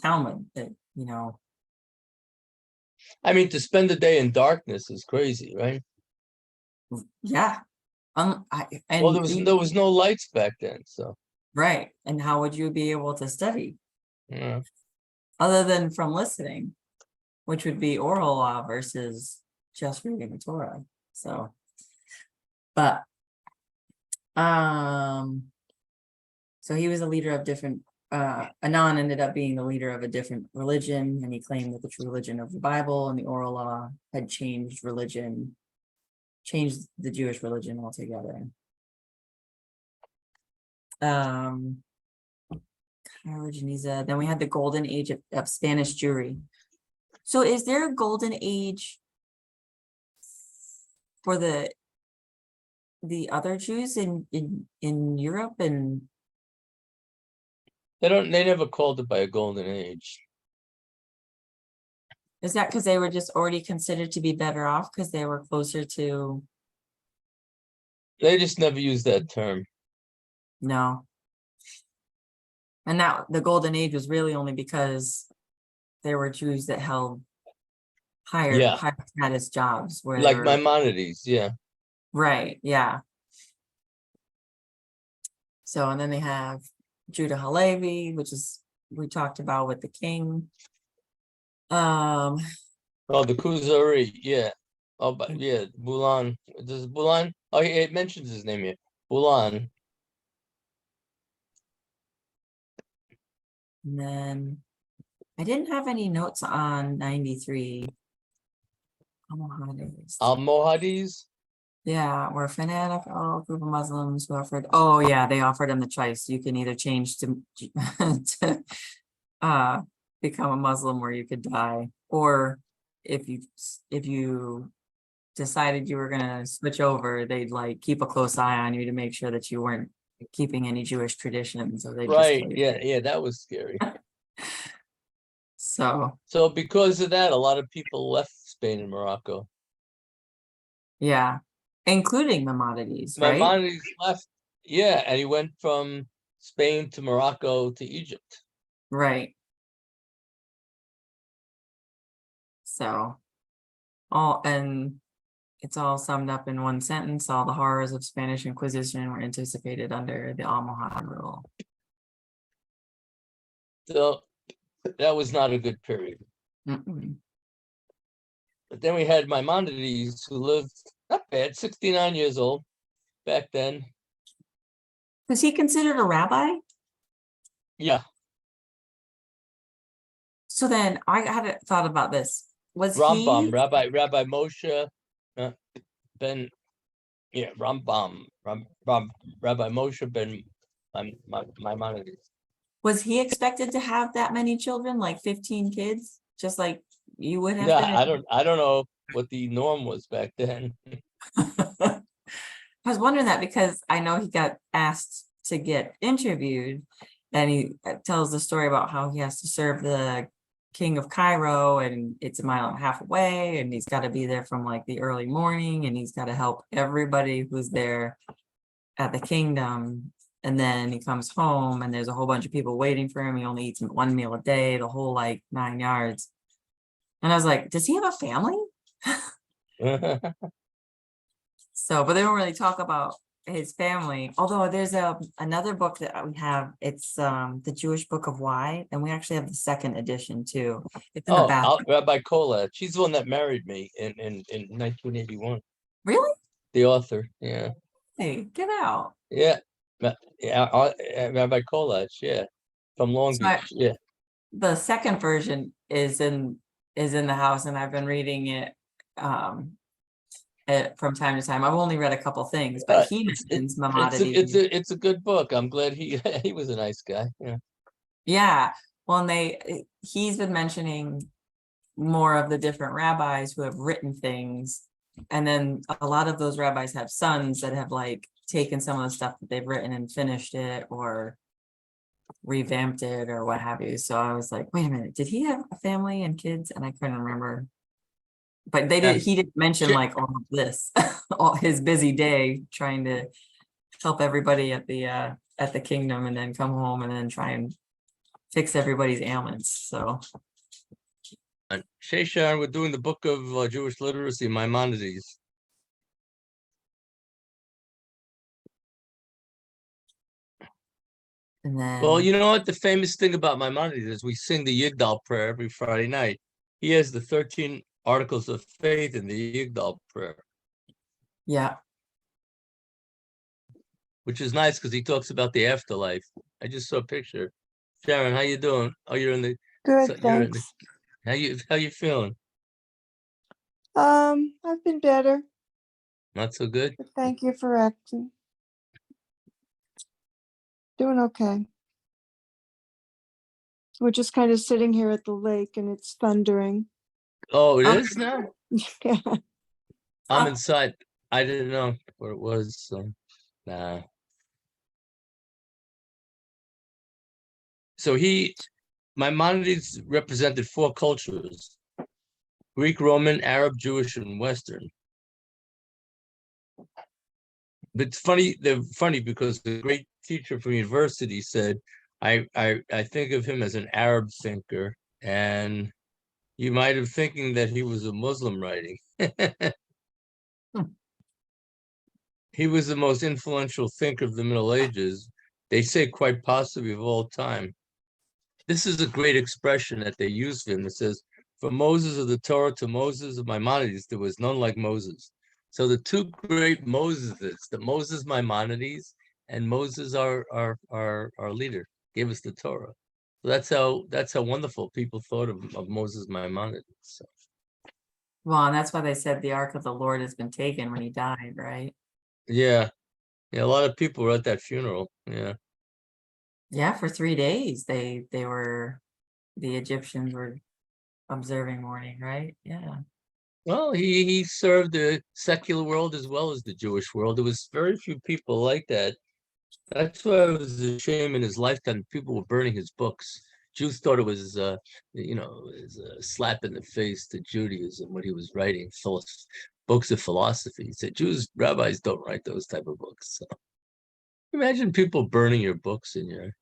Talmud that, I mean, to spend the day in darkness is crazy, right? yeah. Well, And there was no lights back then, so right. And how would you be able to study yeah. other than from listening? which would be oral law versus just reading the Torah. So, but so he was a leader of different. Anon ended up being the leader of a different religion, and he claimed that the true religion of the Bible and the oral law had changed the Jewish religion altogether. Then we had the golden age of Spanish Jewry. So is there a golden age for the other Jews in Europe? And they never called it by a golden age. is that because they were just already considered to be better off because they were closer to? They just never used that term. No. And that the golden age was really only because there were Jews that held higher status jobs where like Maimonides, yeah. Right, yeah. So, and then they have Judah Halevi, which is we talked about with the king. Oh, the Kuzari, yeah. Oh, but yeah, Bulan. Does Bulan? Oh, it mentions his name here. Bulan. And then I didn't have any notes on 93 Almohades. Almohades? Yeah, we're a fanatical group of Muslims who offered. Oh yeah, they offered him the choice. You can either change to become a Muslim or you could die. Or if you decided you were gonna switch over, they'd like keep a close eye on you to make sure that you weren't keeping any Jewish traditions. So they Right, yeah, that was scary. So because of that, a lot of people left Spain and Morocco. yeah, including Maimonides, right? Maimonides left, yeah, and he went from Spain to Morocco to Egypt. Right. So and it's all summed up in one sentence. All the horrors of Spanish Inquisition were anticipated under the Almohad rule. So that was not a good period. Mm-mm. But then we had Maimonides, who lived not bad, 69 years old back then. Was he considered a rabbi? Yeah. So then I had thought about this. Was Rambam, he Rabbi Moshe ben, yeah, Rambam, Rabbi Moshe ben Maimonides. Was he expected to have that many children, like 15 kids, just like you would have Yeah, been? I don't know what the norm was back then. I was wondering that because I know he got asked to get interviewed, and he tells the story about how he has to serve the king of Cairo, and it's a mile and a half away, and he's got to be there from like the early morning, and he's got to help everybody who's there at the kingdom. And then he comes home and there's a whole bunch of people waiting for him. He only eats one meal a day, the whole like 9 yards. And I was like, does he have a family? So, but they don't really talk about his family. Although there's another book that we have. It's the Jewish Book of Why, and we actually have the second edition too. It's in the back. Rabbi Kola. She's the one that married me in 1981. Really? The author, yeah. Hey, get out. Yeah. Rabbi Kolach, yeah, from Long Beach, yeah. The second version is in the house, and I've been reading it from time to time. I've only read a couple things, but he mentions Maimonides. It's a good book. I'm glad he was a nice guy. Yeah. Yeah. Well, and he's been mentioning more of the different rabbis who have written things, and then a lot of those rabbis have sons that have like taken some of the stuff that they've written and finished it or revamped it or what have you. So I was like, wait a minute, did he have a family and kids? And I couldn't remember. But he didn't mention like all of this, all his busy day trying to help everybody at the kingdom and then come home and then try and fix everybody's ailments. So Sheshan, we're doing the book of Jewish literacy, Maimonides. and then Well, you know what? The famous thing about Maimonides is we sing the Yigdal prayer every Friday night. he has the 13 articles of faith in the Yigdal prayer, Yeah. which is nice because he talks about the afterlife. I just saw a picture. Sharon, how you doing? Oh, you're in the. Good, You're in the. thanks. How you feeling? I've been better, Not so good. but thank you for asking. Doing okay. We're just kind of sitting here at the lake and it's thundering. Oh, it Um, is now. Yeah. I'm inside. I didn't know what it was. So, nah. So Maimonides represented 4 cultures: Greek, Roman, Arab, Jewish, and Western. But it's funny, they're funny because the great teacher from university said, I think of him as an Arab thinker, and you might have thinking that he was a Muslim writing. He was the most influential thinker of the Middle Ages. They say quite possibly of all time. This is a great expression that they use for him. It says, from Moses of the Torah to Moses of Maimonides, there was none like Moses. So the 2 great Moseses, the Moses Maimonides and Moses, our leader, gave us the Torah. So that's how wonderful people thought of Moses Maimonides. So. Well, and that's why they said the ark of the Lord has been taken when he died, right? Yeah, a lot of people were at that funeral. Yeah. Yeah, for 3 days the Egyptians were observing mourning, right? Yeah. Well, he served the secular world as well as the Jewish world. There was very few people like that. That's why it was a shame in his lifetime. People were burning his books. Jews thought it was, was a slap in the face to Judaism what he was writing, books of philosophy. He said Jews, rabbis don't write those type of books. So imagine people burning your books in your.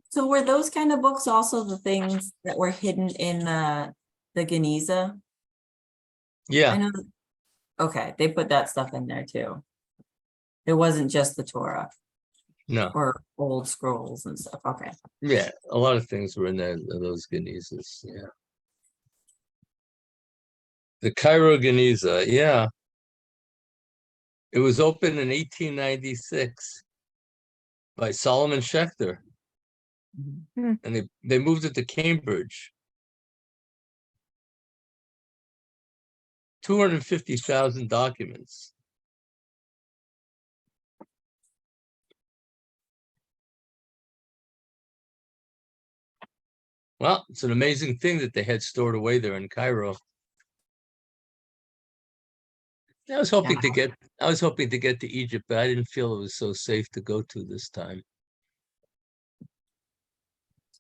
So were those kind of books also the things that were hidden in the Geniza? Yeah. I know. Okay, they put that stuff in there too. It wasn't just the Torah No. or old scrolls and stuff. Okay. Yeah, a lot of things were in there, those Genizas. Yeah. The Cairo Geniza, yeah. It was opened in 1896 by Solomon Schechter, Mhm. and they moved it to Cambridge. 250,000 documents. Well, it's an amazing thing that they had stored away there in Cairo. I was hoping to get to Egypt, but I didn't feel it was so safe to go to this time.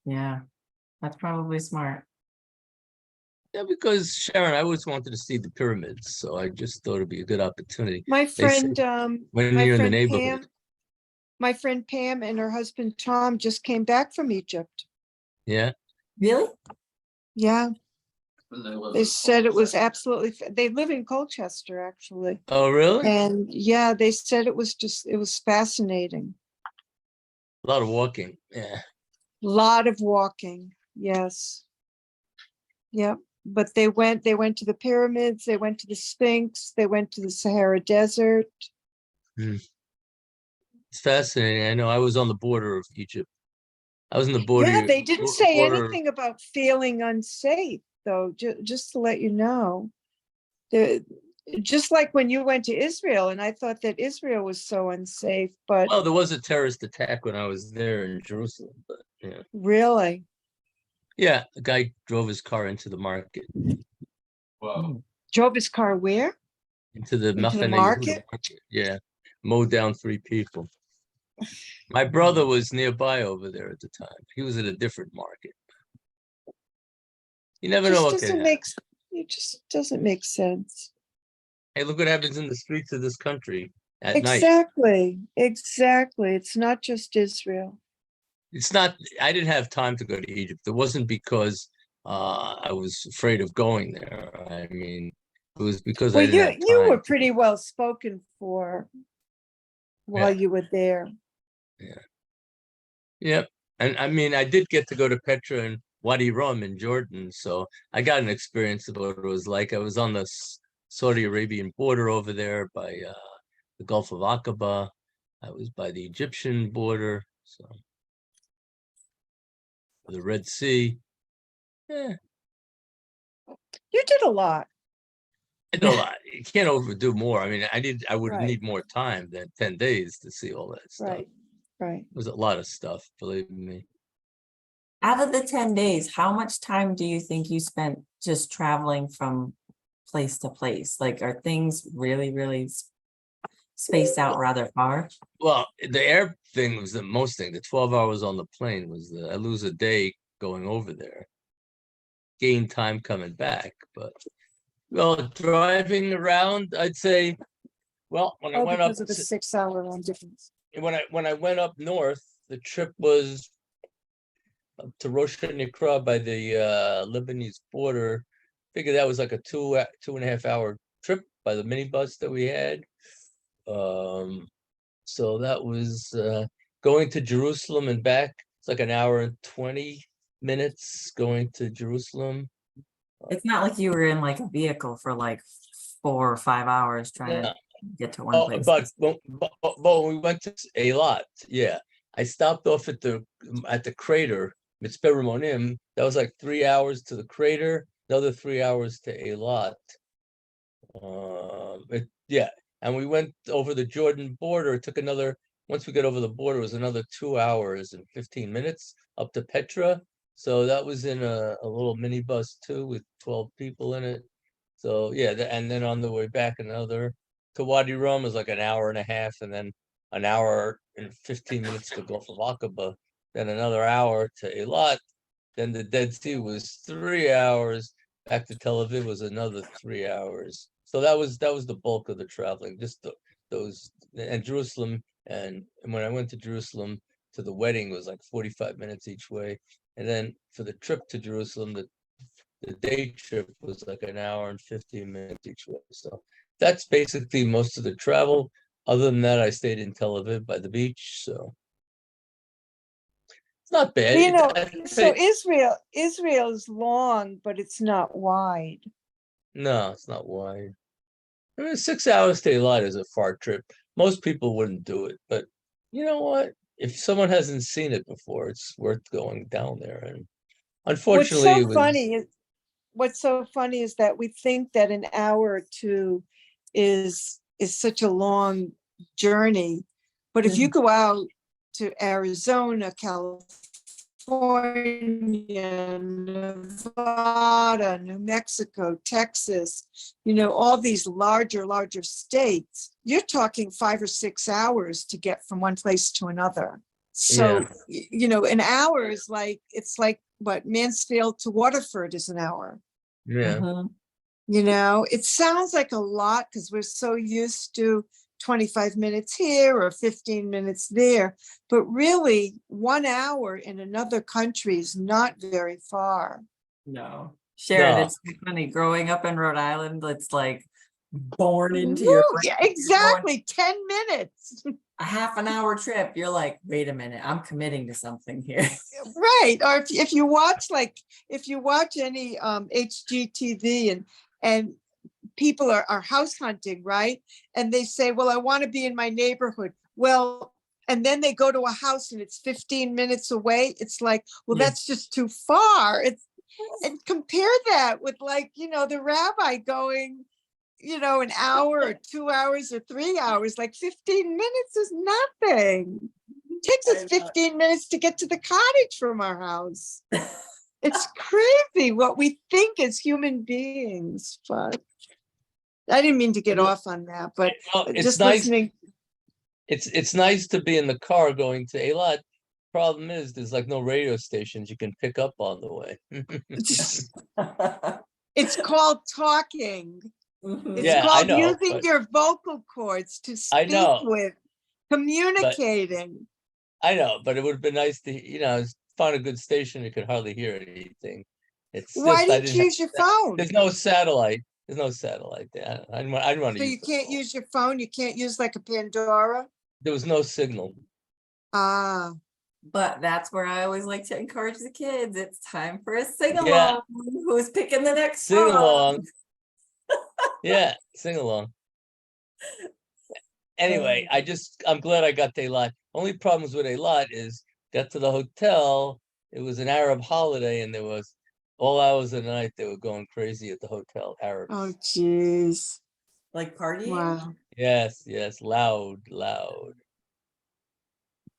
Yeah, that's probably smart. Yeah, because Sharon, I always wanted to see the pyramids, so I just thought it'd be a good opportunity. My They say friend, when you're in the neighborhood. my friend Pam and her husband Tom just came back from Egypt. Yeah. Really? Yeah. They said it was absolutely, they live in Colchester actually. Oh, really? And yeah, they said it was fascinating. A lot of walking. Yeah. Lot of walking. Yes. Yep. But they went to the pyramids, they went to the Sphinx, they went to the Sahara Desert. It's fascinating. I know I was on the border of Egypt. I was in the Yeah, border. they didn't say border. anything about feeling unsafe, though, just to let you know. Just like when you went to Israel, and I thought that Israel was so unsafe, but Well, there was a terrorist attack when I was there in Jerusalem, but yeah. really? Yeah, the guy drove his car into the market. Wow. Drove his car where? Into the Into the Machane Yehuda market? market. Yeah, mowed down 3 people. My brother was nearby over there at the time. He was at a different market. You never know what can happen. It just doesn't make sense. Hey, look what happens in the streets of this country at night. Exactly. It's not just Israel. It's not, I didn't have time to go to Egypt. It wasn't because I was afraid of going there. I mean, it was because I Well, didn't have you time. were pretty well spoken for while you were there. Yeah. Yep. And I mean, I did get to go to Petra and Wadi Rum in Jordan. So I got an experience of what it was like. I was on the Saudi Arabian border over there by the Gulf of Aqaba. I was by the Egyptian border, so the Red Sea. Yeah, You did a lot. I know a lot. You can't overdo more. I mean, I would Right. need more time than 10 days to see all that stuff. Right. Right. It was a lot of stuff, believe me. Out of the 10 days, how much time do you think you spent just traveling from place to place? Like, are things really spaced out rather far? Well, the air thing was the most thing. The 12 hours on the plane was I lose a day going over there. Gain time coming back, but well, driving around, I'd say, well, when I Oh, went up because of the 6 hour long difference. when I went up north, the trip was up to Rosh Hashanah by the Lebanese border. Figure that was like a 2.5 hour trip by the minibus that we had. So that was going to Jerusalem and back. It's like an hour and 20 minutes going to Jerusalem. It's not like you were in like a vehicle for like 4 or 5 hours trying to get to one Oh, place. but when we went to Eilat, yeah, I stopped off at the crater, Mitzpeh Rimonim. That was like 3 hours to the crater, another 3 hours to Eilat. Yeah, and we went over the Jordan border. It took another, once we got over the border, it was another 2 hours and 15 minutes up to Petra. So that was in a little minibus too with 12 people in it. So yeah, and then on the way back, another to Wadi Rum was like an hour and a half, and then an hour and 15 minutes to Gulf of Aqaba, then another hour to Eilat. Then the Dead Sea was 3 hours. Back to Tel Aviv was another 3 hours. So that was the bulk of the traveling, just those, and Jerusalem. And when I went to Jerusalem to the wedding, it was like 45 minutes each way. And then for the trip to Jerusalem, the day trip was like an hour and 15 minutes each way. So that's basically most of the travel. Other than that, I stayed in Tel Aviv by the beach. So it's not bad. You know, I'd so say- Israel is long, but it's not wide. no, it's not wide. I mean, 6 hours to Eilat is a far trip. Most people wouldn't do it, but you know what? If someone hasn't seen it before, it's worth going down there. And unfortunately, it was. What's so funny is that we think that an hour or two is such a long journey, but if you go out to Arizona, California, Nevada, New Mexico, Texas, all these larger states, you're talking 5 or 6 hours to get from one place to another. So, an hour is like, it's like what Mansfield to Waterford is an hour. Yeah. Mhm. It sounds like a lot because we're so used to 25 minutes here or 15 minutes there, but really 1 hour in another country is not very far. No. Sharon, No. it's funny. Growing up in Rhode Island, it's like born into your Woo, yeah, exactly. 10 minutes. a half an hour trip. You're like, wait a minute, I'm committing to something here. Right. Or if you watch any HGTV and people are house hunting, right? And they say, well, I want to be in my neighborhood. Well, and then they go to a house and it's 15 minutes away. It's like, well, Yeah. that's just too far. And compare that with the rabbi going, an hour or 2 hours or 3 hours, like 15 minutes is nothing. It takes us 15 minutes to get to the cottage from our house. It's crazy what we think as human beings, but I didn't mean to get off on that, but Well, it's just nice. listening. It's nice to be in the car going to Eilat. Problem is, there's like no radio stations you can pick up on the way. It's called talking. It's Yeah, I called know, using but- your vocal cords to I speak know. with, communicating. I know, but it would have been nice to, find a good station. You could hardly hear anything. It's Why just I didn't didn't you have, use your phone? there's no satellite. There's no satellite there. I didn't want to So use you the can't phone. use your phone? You can't use like a Pandora? There was no signal. Ah, But that's where I always like to encourage the kids. It's time for a sing Yeah. along. Who's picking the next Sing song? along. Yeah, sing along. Anyway, I'm glad I got Eilat. Only problems with Eilat is got to the hotel. It was an Arab holiday, and there was all hours of the night they were going crazy at the hotel. Arabs. Oh, geez. Like partying? Wow. Yes, loud.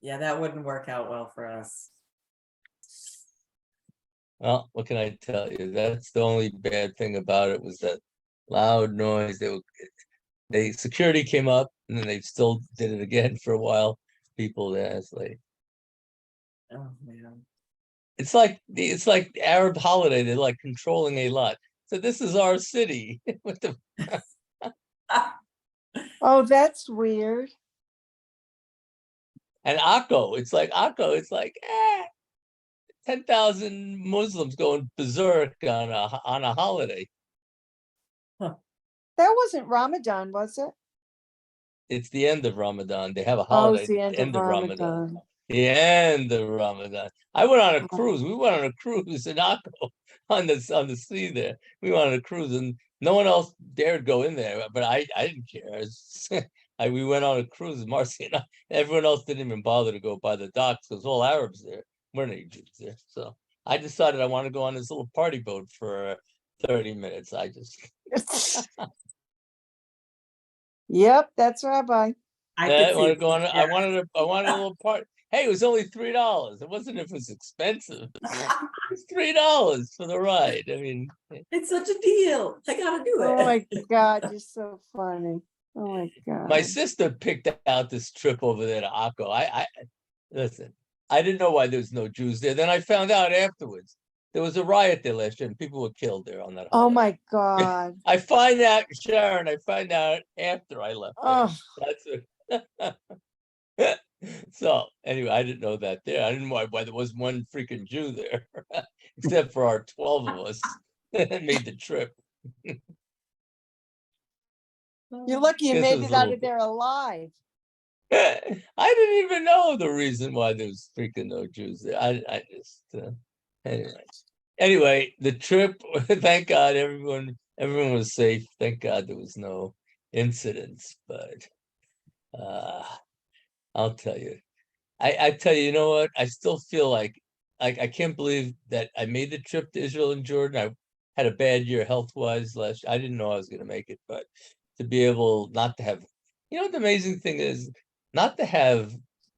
Yeah, that wouldn't work out well for us. Well, what can I tell you? That's the only bad thing about it was that loud noise. Security came up, and then they still did it again for a while. People there, it's Oh man. it's like Arab holiday. They're like controlling a lot. So this is our city. What the Oh, that's weird. and Akko, it's like 10,000 Muslims going berserk on a holiday. That wasn't Ramadan, was it? It's the end of Ramadan. They have a Oh, holiday it's the at end of Ramadan. Ramadan. The end of Ramadan. I went on a Oh. cruise. We went on a cruise in Akko on the sea there. We went on a cruise, and no one else dared go in there, but I didn't care. We went on a cruise, Marcy and I. Everyone else didn't even bother to go by the docks because all Arabs there. We're not Jews there. So I decided I want to go on this little party boat for 30 minutes. Yep, that's Rabbi. I I could want see to go on. it. I wanted a little part. Hey, it was only $3. It wasn't if it was expensive. It's $3 for the ride. I mean, It's such a deal. I gotta do it. Oh my God, you're so funny. Oh my my God. sister picked out this trip over there to Akko. I listen. I didn't know why there was no Jews there. Then I found out afterwards there was a riot there last year, and people were killed there on that. Oh holiday. my God. I find out, Sharon. I find out after I left. Oh, That's it. So anyway, I didn't know that there. I didn't know why there was one freaking Jew there, except for our 12 of us that made the trip. you're lucky you Guess it made was it a out little of there alive. I didn't even know the reason why there was freaking no Jews there. I just anyway, the trip. Thank God everyone was safe. Thank God there was no incidents. But I'll tell you, I tell you, you know what? I still feel like I can't believe that I made the trip to Israel and Jordan. I had a bad year health-wise last. I didn't know I was going to make it, but to be able not to have, the amazing thing is not to have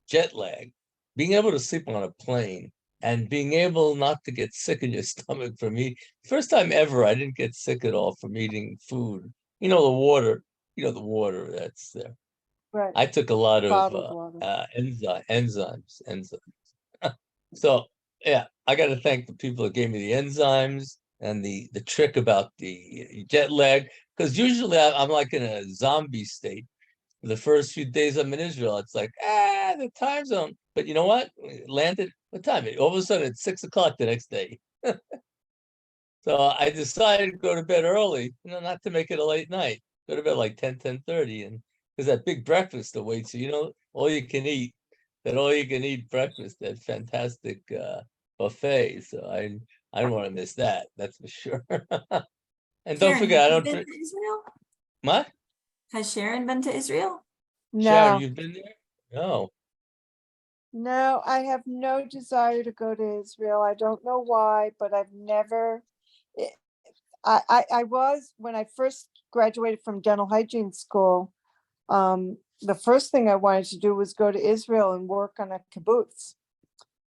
jet lag, being able to sleep on a plane, and being able not to get sick in your stomach from eating. First time ever, I didn't get sick at all from eating food. The water. The water that's there. Right. I took a lot of Bottled water. enzymes. So yeah, I got to thank the people that gave me the enzymes and the trick about the jet lag, because usually I'm like in a zombie state. The first few days I'm in Israel, it's like the time zone. But you know what? We landed. What time? All of a sudden it's 6 o'clock the next day. So I decided to go to bed early, not to make it a late night. Go to bed like 10:30, and there's that big breakfast awaits you, all you can eat, breakfast, that fantastic buffet. So I don't want to miss that, that's for sure. And don't Sharon, forget, I have you don't been drink. to Israel? What? Has Sharon been to Israel? Sharon, No, you've been there? No. no, I have no desire to go to Israel. I don't know why, but I've never. I was, when I first graduated from dental hygiene school, the first thing I wanted to do was go to Israel and work on a kibbutz,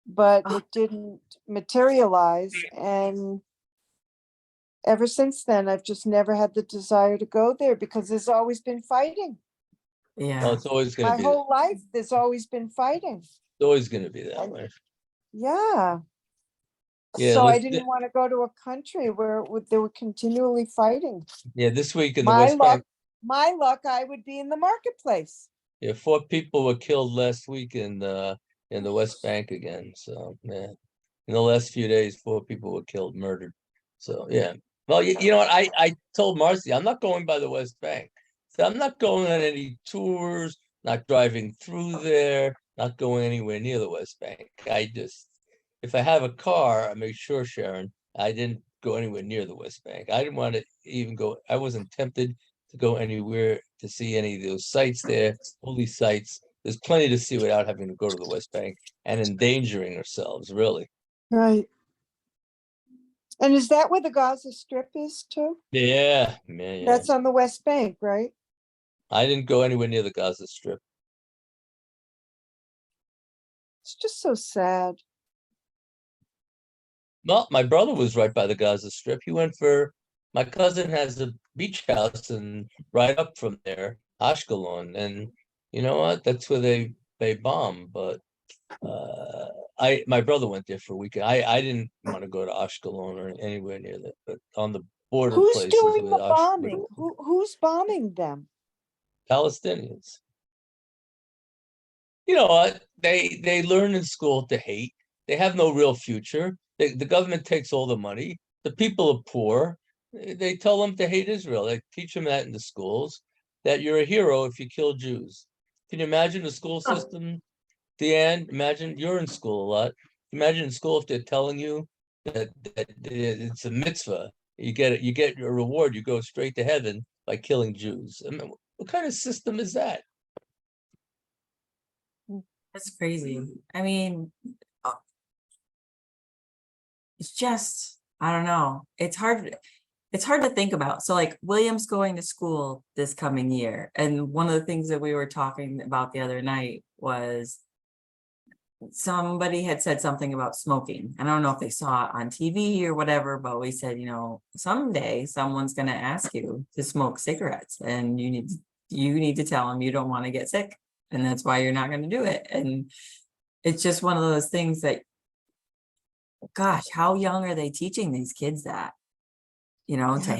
but Oh. it didn't materialize. And ever since then, I've just never had the desire to go there because there's always been fighting. Yeah. Well, it's always going My to be. whole life, there's always been fighting. It's always going to be that And- way. Yeah. Yeah. So I didn't want to go to a country where they were continually fighting. Yeah. This week in the My West Bank. luck, I would be in the marketplace. Yeah, 4 people were killed last week in the West Bank again. So yeah, in the last few days, 4 people were killed, murdered. So yeah. Well, you know what? I told Marcy I'm not going by the West Bank. So I'm not going on any tours, not driving through there, not going anywhere near the West Bank. If I have a car, I make sure, Sharon, I didn't go anywhere near the West Bank. I didn't want to even go. I wasn't tempted to go anywhere to see any of those sites there, holy sites. There's plenty to see without having to go to the West Bank and endangering ourselves, really. Right. And is that where the Gaza Strip is too? Yeah, man. That's on the West Bank, right? I didn't go anywhere near the Gaza Strip. It's just so sad. Well, my brother was right by the Gaza Strip. My cousin has a beach house and right up from there, Ashkelon. And you know what? That's where they bomb. But my brother went there for a weekend. I didn't want to go to Ashkelon or anywhere near that, but on the border Who's places doing with the bombing? Who's bombing them? Palestinians. You know what? They learn in school to hate. They have no real future. The government takes all the money. The people are poor. They tell them to hate Israel. They teach them that in the schools, that you're a hero if you kill Jews. Can you imagine the school system? Deanne, imagine you're in school a lot. Imagine in school if they're telling you that it's a mitzvah. You get a reward. You go straight to heaven by killing Jews. I mean, what kind of system is that? That's crazy. I mean, it's just, I don't know. It's hard to think about. So like William's going to school this coming year. And one of the things that we were talking about the other night was somebody had said something about smoking. I don't know if they saw it on TV or whatever, but we said, someday someone's going to ask you to smoke cigarettes and you need to tell them you don't want to get sick. And that's why you're not going to do it. And it's just one of those things that, gosh, how young are they teaching these kids that, to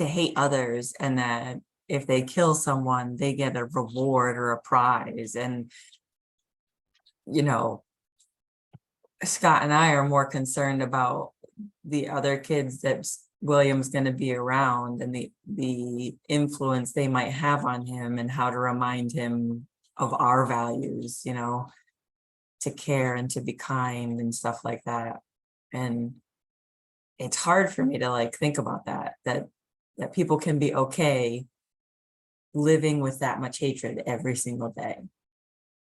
hate others, and that if they kill someone, they get a reward or a prize. And, Scott and I are more concerned about the other kids that William's going to be around and the influence they might have on him and how to remind him of our values, to care and to be kind and stuff like that. And it's hard for me to think about that people can be okay living with that much hatred every single day,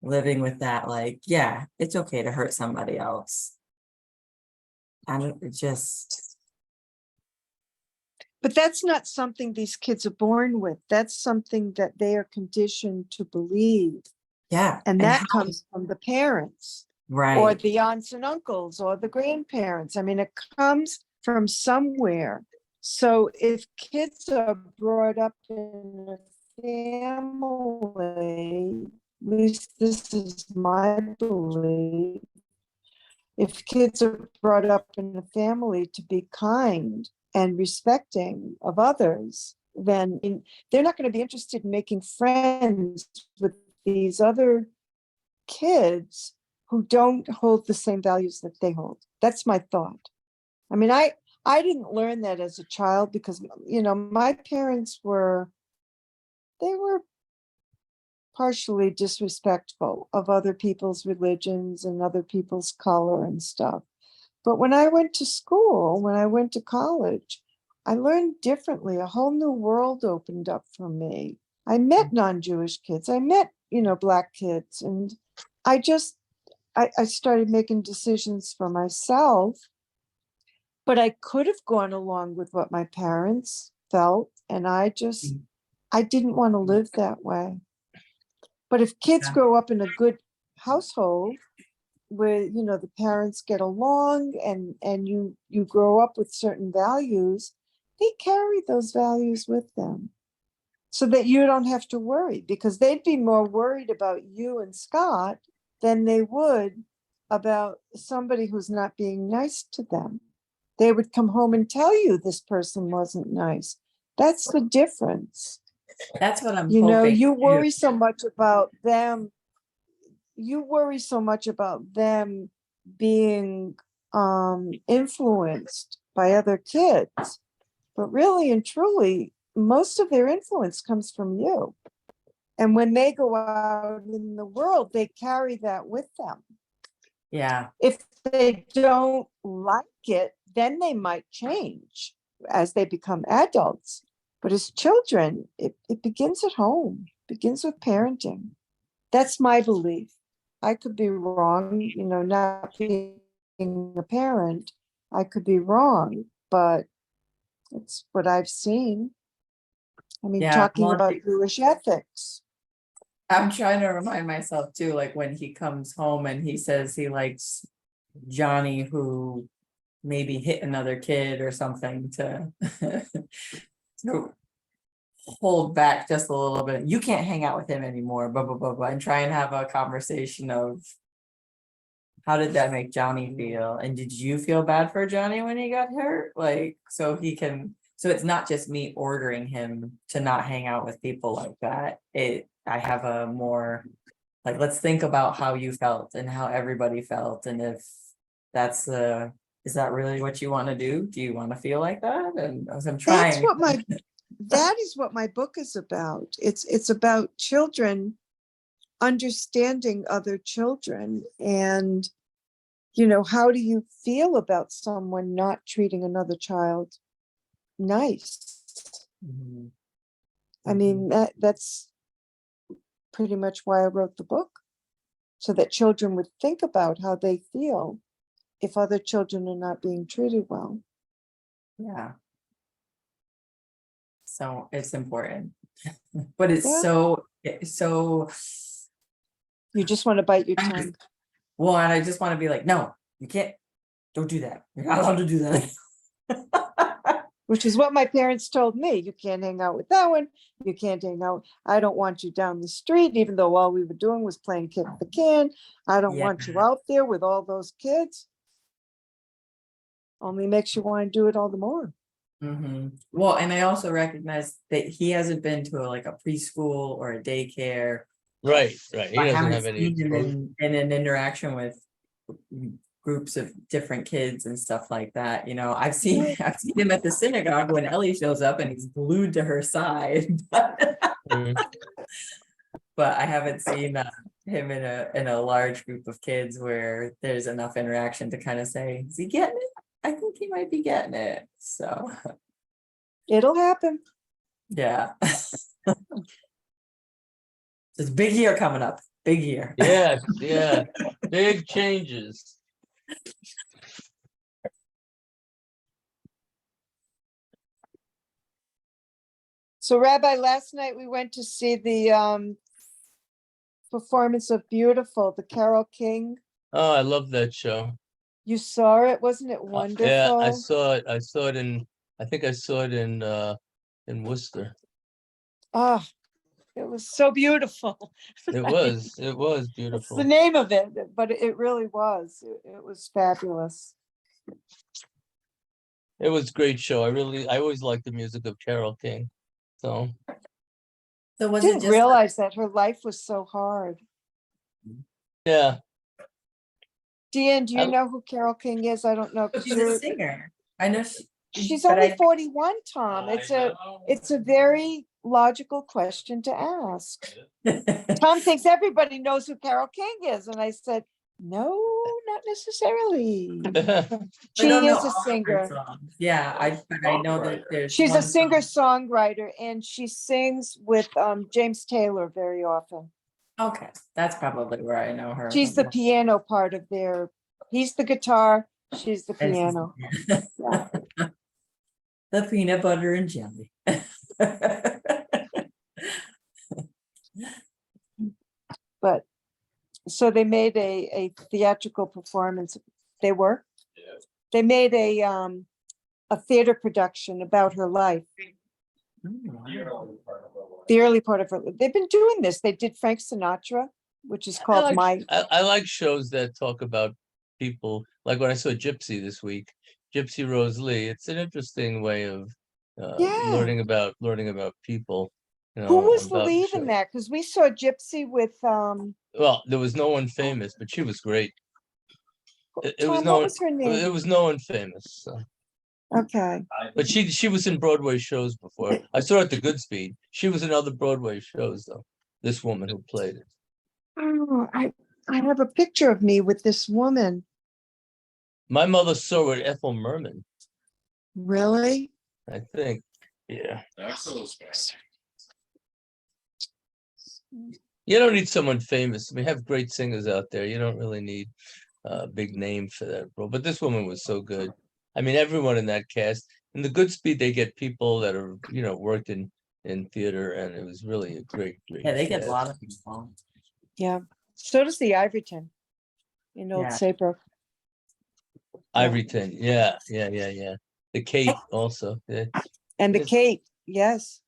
living with that, yeah, it's okay to hurt somebody else. But that's not something these kids are born with. That's something that they are conditioned to believe. Yeah. And that comes from the parents, right, or the aunts and uncles, or the grandparents. I mean, it comes from somewhere. So if kids are brought up in a family, at least this is my belief, if kids are brought up in a family to be kind and respecting of others, then they're not going to be interested in making friends with these other kids who don't hold the same values that they hold. That's my thought. I mean, I didn't learn that as a child because, my parents were partially disrespectful of other people's religions and other people's color and stuff. But when I went to school, when I went to college, I learned differently. A whole new world opened up for me. I met non-Jewish kids. I met, Black kids. And I started making decisions for myself. But I could have gone along with what my parents felt. And I didn't want to live that way. But if kids grow up in a good household where, the parents get along and you grow up with certain values, they carry those values with them so that you don't have to worry, because they'd be more worried about you and Scott than they would about somebody who's not being nice to them. They would come home and tell you this person wasn't nice. That's the difference. That's what I'm hoping. You worry so much about them. You worry so much about them being influenced by other kids. But really and truly, most of their influence comes from you. And when they go out in the world, they carry that with them. Yeah. If they don't like it, then they might change as they become adults. But as children, it begins at home, begins with parenting. That's my belief. I could be wrong, you know, not being a parent, I could be wrong, but it's what I've seen. I mean, Yeah, talking well, about Jewish ethics. I'm trying to remind myself too, like when he comes home and he says he likes Johnny, who maybe hit another kid or something, to to hold back just a little bit. You can't hang out with him anymore, blah, blah, blah, blah, and try and have a conversation of how did that make Johnny feel? And did you feel bad for Johnny when he got hurt? Like, so it's not just me ordering him to not hang out with people like that. I have a more, like, let's think about how you felt and how everybody felt. And if that's is that really what you want to do? Do you want to feel like that? And as I'm trying. That is what my book is about. It's about children understanding other children, and you know, how do you feel about someone not treating another child nice? Mhm. I mean, that's pretty much why I wrote the book, so that children would think about how they feel if other children are not being treated well. Yeah. So it's important, but it's Yeah. so You just want to bite your tongue. well, and I just want to be like, no, you can't, don't do that. You're not allowed to do that. Which is what my parents told me. You can't hang out with that one. You can't hang out. I don't want you down the street, even though all we were doing was playing kick the can. I don't want you out there with all those kids. Only makes you want to do it all the more. Mm-hmm. Well, and I also recognize that he hasn't been to a preschool or a daycare. Right. He I doesn't haven't have any seen him exposure. in an interaction with groups of different kids and stuff like that. You know, I've seen him at the synagogue when Ellie shows up and he's glued to her side. Mhm. But I haven't seen him in a large group of kids where there's enough interaction to kind of say, is he getting it? I think he might be getting it. So It'll happen. yeah. There's a big year coming up. Big year. Yeah. Big changes. So Rabbi, last night we went to see the performance of Beautiful, the Carole King. Oh, I love that show. You saw it, wasn't it wonderful? Yeah, I saw it. I think I saw it in Worcester. Ah, it was so beautiful. It was That's beautiful. the name of it, but it really was. It was fabulous. It was a great show. I always liked the music of Carole King. So So I didn't realize that her life was so hard. yeah. Deanne, do you know who Carole King is? I don't know. she's a singer. I know She's but only 41, Tom. It's a very logical question to ask. Tom thinks everybody knows who Carole King is. And I said, no, not necessarily. She is a singer. Yeah, I know that there's She's one a singer-songwriter, and she sings with James Taylor very often. Okay, that's probably where I know her. She's the piano part of he's the guitar, she's the piano. Yeah. The peanut butter and jelly. But so they made a theatrical performance. They made a theater production about her life. The early part of her. They've been doing this. They did Frank Sinatra, which is called I like shows that talk about people. Like when I saw Gypsy this week, Gypsy Rose Lee. It's an interesting way of learning about people. You know, who was the lead in that? Because we saw Gypsy with well, there was no one famous, but she was great. Tom, what was her name? It was no one famous. So. Okay. But she was in Broadway shows before. I saw her at the Goodspeed. She was in other Broadway shows though. this woman who played it. Oh, I have a picture of me with this woman. My mother saw it, Ethel Merman, Really? I think. Yeah. You don't need someone famous. We have great singers out there. You don't really need a big name for that role. But this woman was so good. I mean, everyone in that cast. In the Goodspeed, they get people that are, worked in theater, and it was really a great Yeah, they get a cast. lot of people. Yeah. So does the Ivoryton in Old Yeah. Saybrook. Ivoryton, yeah. The Kate also. Yeah. And the Yes. Kate, yes.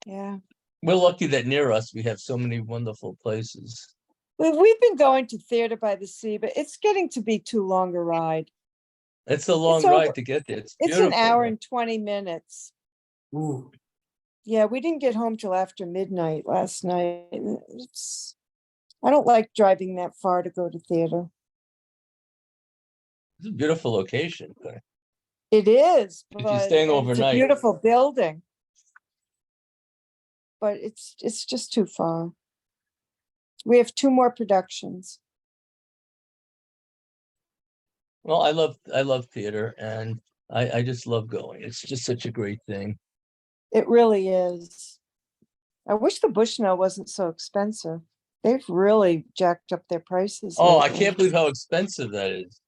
Yeah. We're lucky that near us we have so many wonderful places. We've been going to Theater by the Sea, but it's getting to be too long a ride. It's a long over- ride to get there. It's It's beautiful. an hour though. and 20 minutes. Ooh. Yeah, we didn't get home till after midnight last night. I don't like driving that far to go to theater. It's a beautiful location. It is, If you're but staying and it's a overnight. beautiful building. But it's just too far. We have 2 more productions. Well, I love theater, and I just love going. It's just such a great thing. It really is. I wish the Bushnell wasn't so expensive. They've really jacked up their prices. Oh, I lately. can't believe how expensive that is.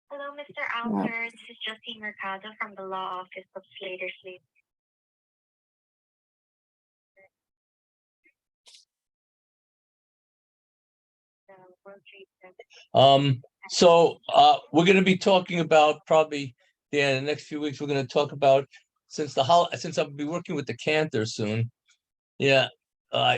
Hello, Mr. Alter. This is Justine Mercado from the law office of Slater Slate. So we're going to be talking about probably the next few weeks. We're going to talk about since I'll be working with the cantor soon. Yeah,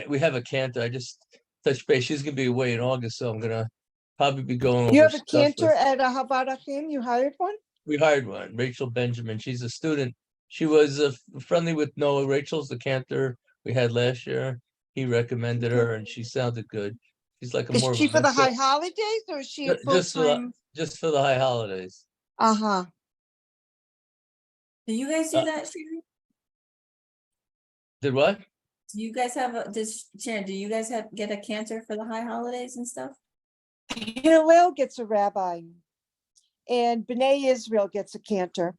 we have a cantor. I just touched base. She's going to be away in August, so I'm going to probably be going. You over have a stuff cantor with- at Havad Achim? You hired one? We hired one, Rachel Benjamin. She's a student. She was friendly with Noah. Rachel's the cantor we had last year. He recommended her, and she sounded good. She's like a Is more of she a for the mentor- high holidays or is she a just for full-time? just for the high holidays. Uh-huh. Do you guys do Uh, that, Sharon? Did what? Do you guys have Sharon, do you guys get a cantor for the high holidays and stuff? Hillel gets a rabbi. And B'nai Israel gets a cantor.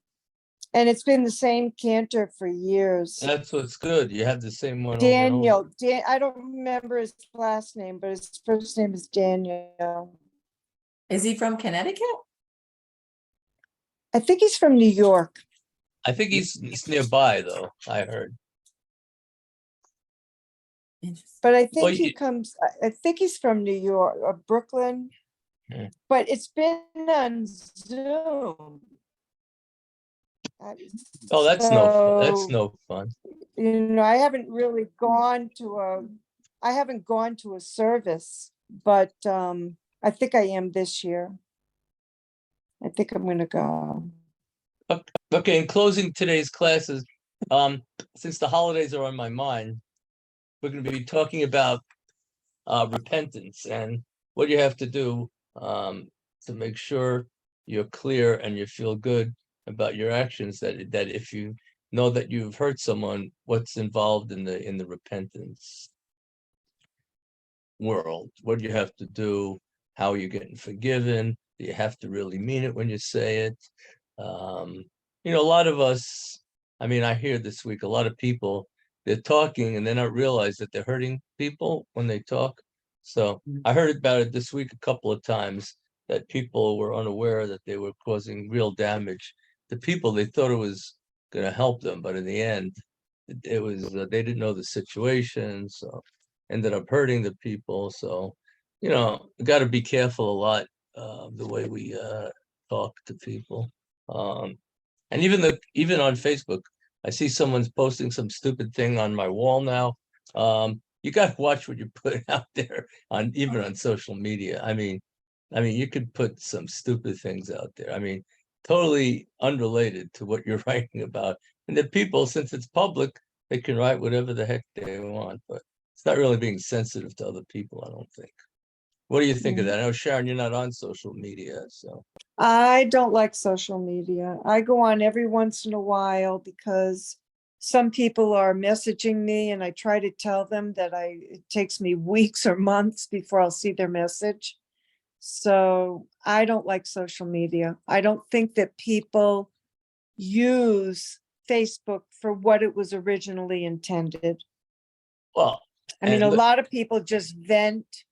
And it's been the same cantor for years. That's what's good. You have the same one over and over. Daniel, I don't remember his last name, but his first name is Daniel. Is he from Connecticut? I think he's from New York. I think he's nearby though, I heard. Interesting. But I think Well, he comes, I think he's from New York or Brooklyn. Hmm. But it's been on Zoom. Oh, that's no So, fun. I haven't really gone to I haven't gone to a service, but I think I am this year. I think I'm gonna go. Okay, in closing today's classes, since the holidays are on my mind, we're going to be talking about repentance and what you have to do to make sure you're clear and you feel good about your actions. That if you know that you've hurt someone, what's involved in the repentance world? What do you have to do? How are you getting forgiven? Do you have to really mean it when you say it? A lot of us, I mean, I hear this week, a lot of people, they're talking and they don't realize that they're hurting people when they talk. So I heard about it this week a couple of times that people were unaware that they were causing real damage to people. They thought it was going to help them, but in the end, it was they didn't know the situation, so ended up hurting the people. So, got to be careful a lot the way we talk to people. And even on Facebook, I see someone's posting some stupid thing on my wall now. You got to watch what you put out there even on social media. I mean, you could put some stupid things out there. I mean, totally unrelated to what you're writing about. And the people, since it's public, they can write whatever the heck they want, but it's not really being sensitive to other people, I don't think. What do you think of that? I know, Sharon, you're not on social media, so. I don't like social media. I go on every once in a while because some people are messaging me and I try to tell them that it takes me weeks or months before I'll see their message. So I don't like social media. I don't think that people use Facebook for what it was originally intended. Well, I mean, and a look- lot of people just vent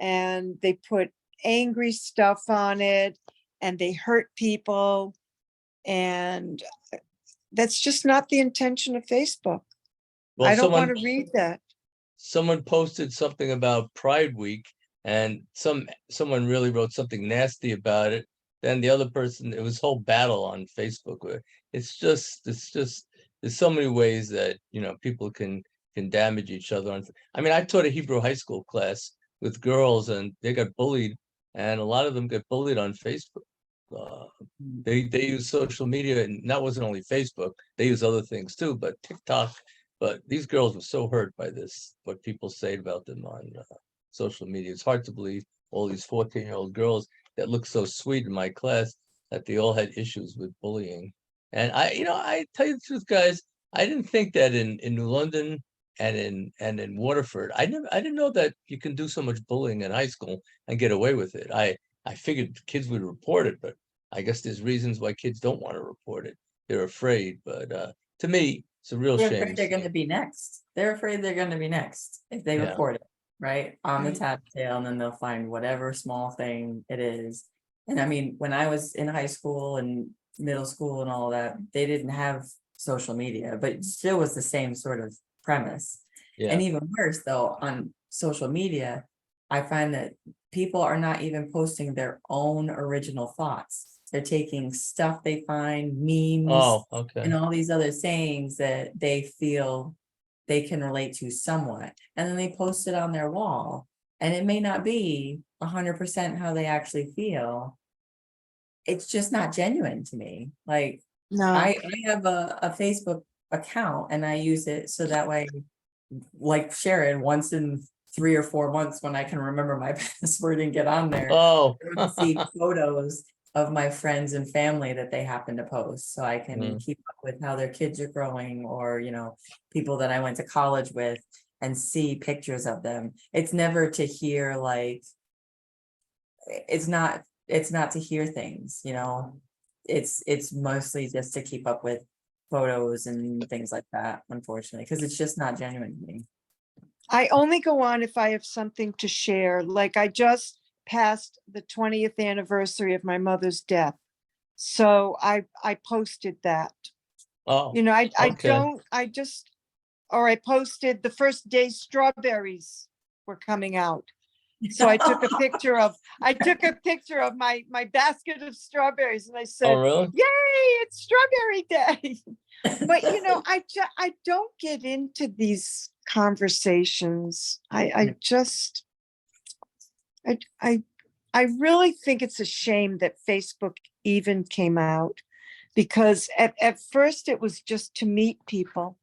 and they put angry stuff on it and they hurt people. And that's just not the intention of Facebook. well, I don't want someone to read that. someone posted something about Pride Week, and someone really wrote something nasty about it. Then the other person, it was whole battle on Facebook. Where it's just there's so many ways that people can damage each other. I mean, I taught a Hebrew high school class with girls, and they got bullied, and a lot of them get bullied on Facebook. They use social media, and that wasn't only Facebook. They use other things too, but TikTok. But these girls were so hurt by this, what people say about them on social media. It's hard to believe all these 14-year-old girls that look so sweet in my class, that they all had issues with bullying. And I tell you the truth, guys, I didn't think that in New London and in Waterford, I didn't know that you can do so much bullying in high school and get away with it. I figured kids would report it, but I guess there's reasons why kids don't want to report it. They're afraid. But to me, it's a real They're shame. afraid they're going to be next. They're afraid they're going to be next if they Yeah. report it, right? On the Right. tattletale, and then they'll find whatever small thing it is. And I mean, when I was in high school and middle school and all that, they didn't have social media, but it still was the same sort of premise. Yeah. And even worse, though, on social media, I find that people are not even posting their own original thoughts. They're taking stuff they find, memes, Oh, okay. and all these other sayings that they feel they can relate to somewhat. And then they post it on their wall. And it may not be 100% how they actually feel. It's just not genuine to me. Like, No, I have a Facebook account and I use it so that way, like Sharon, once in 3 or 4 months when I can remember my password and get on there, Oh, I would see photos of my friends and family that they happen to post, so I can Mm. keep up with how their kids are growing, or people that I went to college with, and see pictures of them. It's never to hear it's not to hear things, it's mostly just to keep up with photos and things like that, unfortunately, because it's just not genuine to me. I only go on if I have something to share. Like I just passed the 20th anniversary of my mother's death. So I posted that. oh, I okay. I posted the first day strawberries were coming out. So I took a picture of my basket of strawberries and I Oh, said, really? "Yay, it's strawberry day." But I don't get into these conversations. I really think it's a shame that Facebook even came out, because at first it was just to meet people.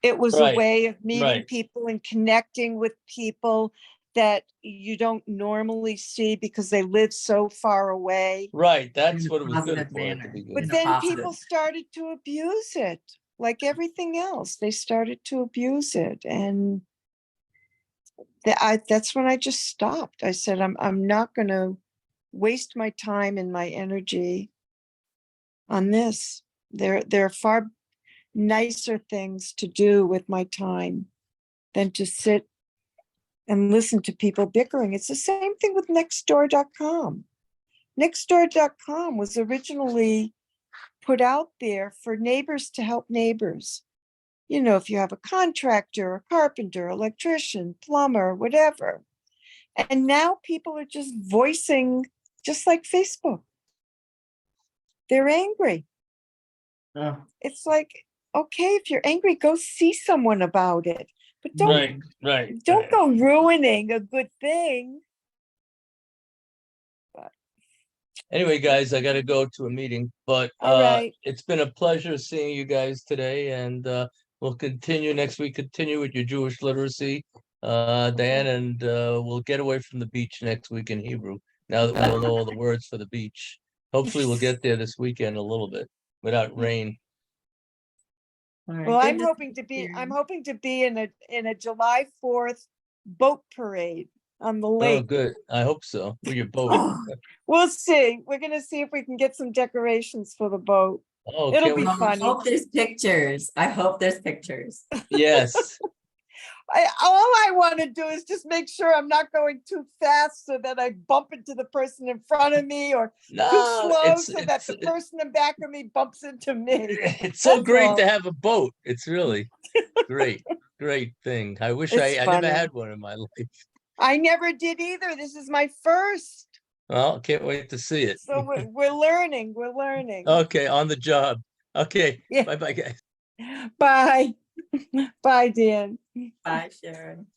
It was a Right, way of meeting right. people and connecting with people that you don't normally see because they live so far away. Right, that's In a what it was good positive for at the manner. beginning. But In a then positive. people started to abuse it, like everything else. They started to abuse it, and that's when I just stopped. I said, I'm not going to waste my time and my energy on this. There are far nicer things to do with my time than to sit and listen to people bickering. It's the same thing with nextdoor.com. Nextdoor.com was originally put out there for neighbors to help neighbors. If you have a contractor, a carpenter, electrician, plumber, whatever. And now people are just voicing, just like Facebook. They're angry. Oh, It's like, okay, if you're angry, go see someone about it. But don't Right. go ruining a good thing. Anyway, guys, I gotta go to a meeting, but All right. it's been a pleasure seeing you guys today, and we'll continue next week, continue with your Jewish literacy, Dan, and we'll get away from the beach next week in Hebrew, now that we'll know all the words for the beach. Hopefully we'll get there this weekend a little bit without rain. All right, Well, good I'm to hoping see to be, you. I'm hoping to be in a July 4th boat parade on the Oh, lake. good. I hope so. With your boat. Oh, We'll see. We're gonna see if we can get some decorations for the boat. Oh, It'll can't be wait. I funny. hope there's pictures. I hope there's pictures. Yes. All I want to do is just make sure I'm not going too fast so that I bump into the person in front of me, or too No, slow so that the person in back of me bumps into me. it's so That's great all. to have a boat. It's really great, great thing. I wish It's I never funny. had one in my life. I never did either. This is my first. Well, can't wait to see it. So we're learning. We're learning. Okay, on the job. Okay, Yeah. bye-bye, guys. Bye. Bye, Dan. Bye, Sharon.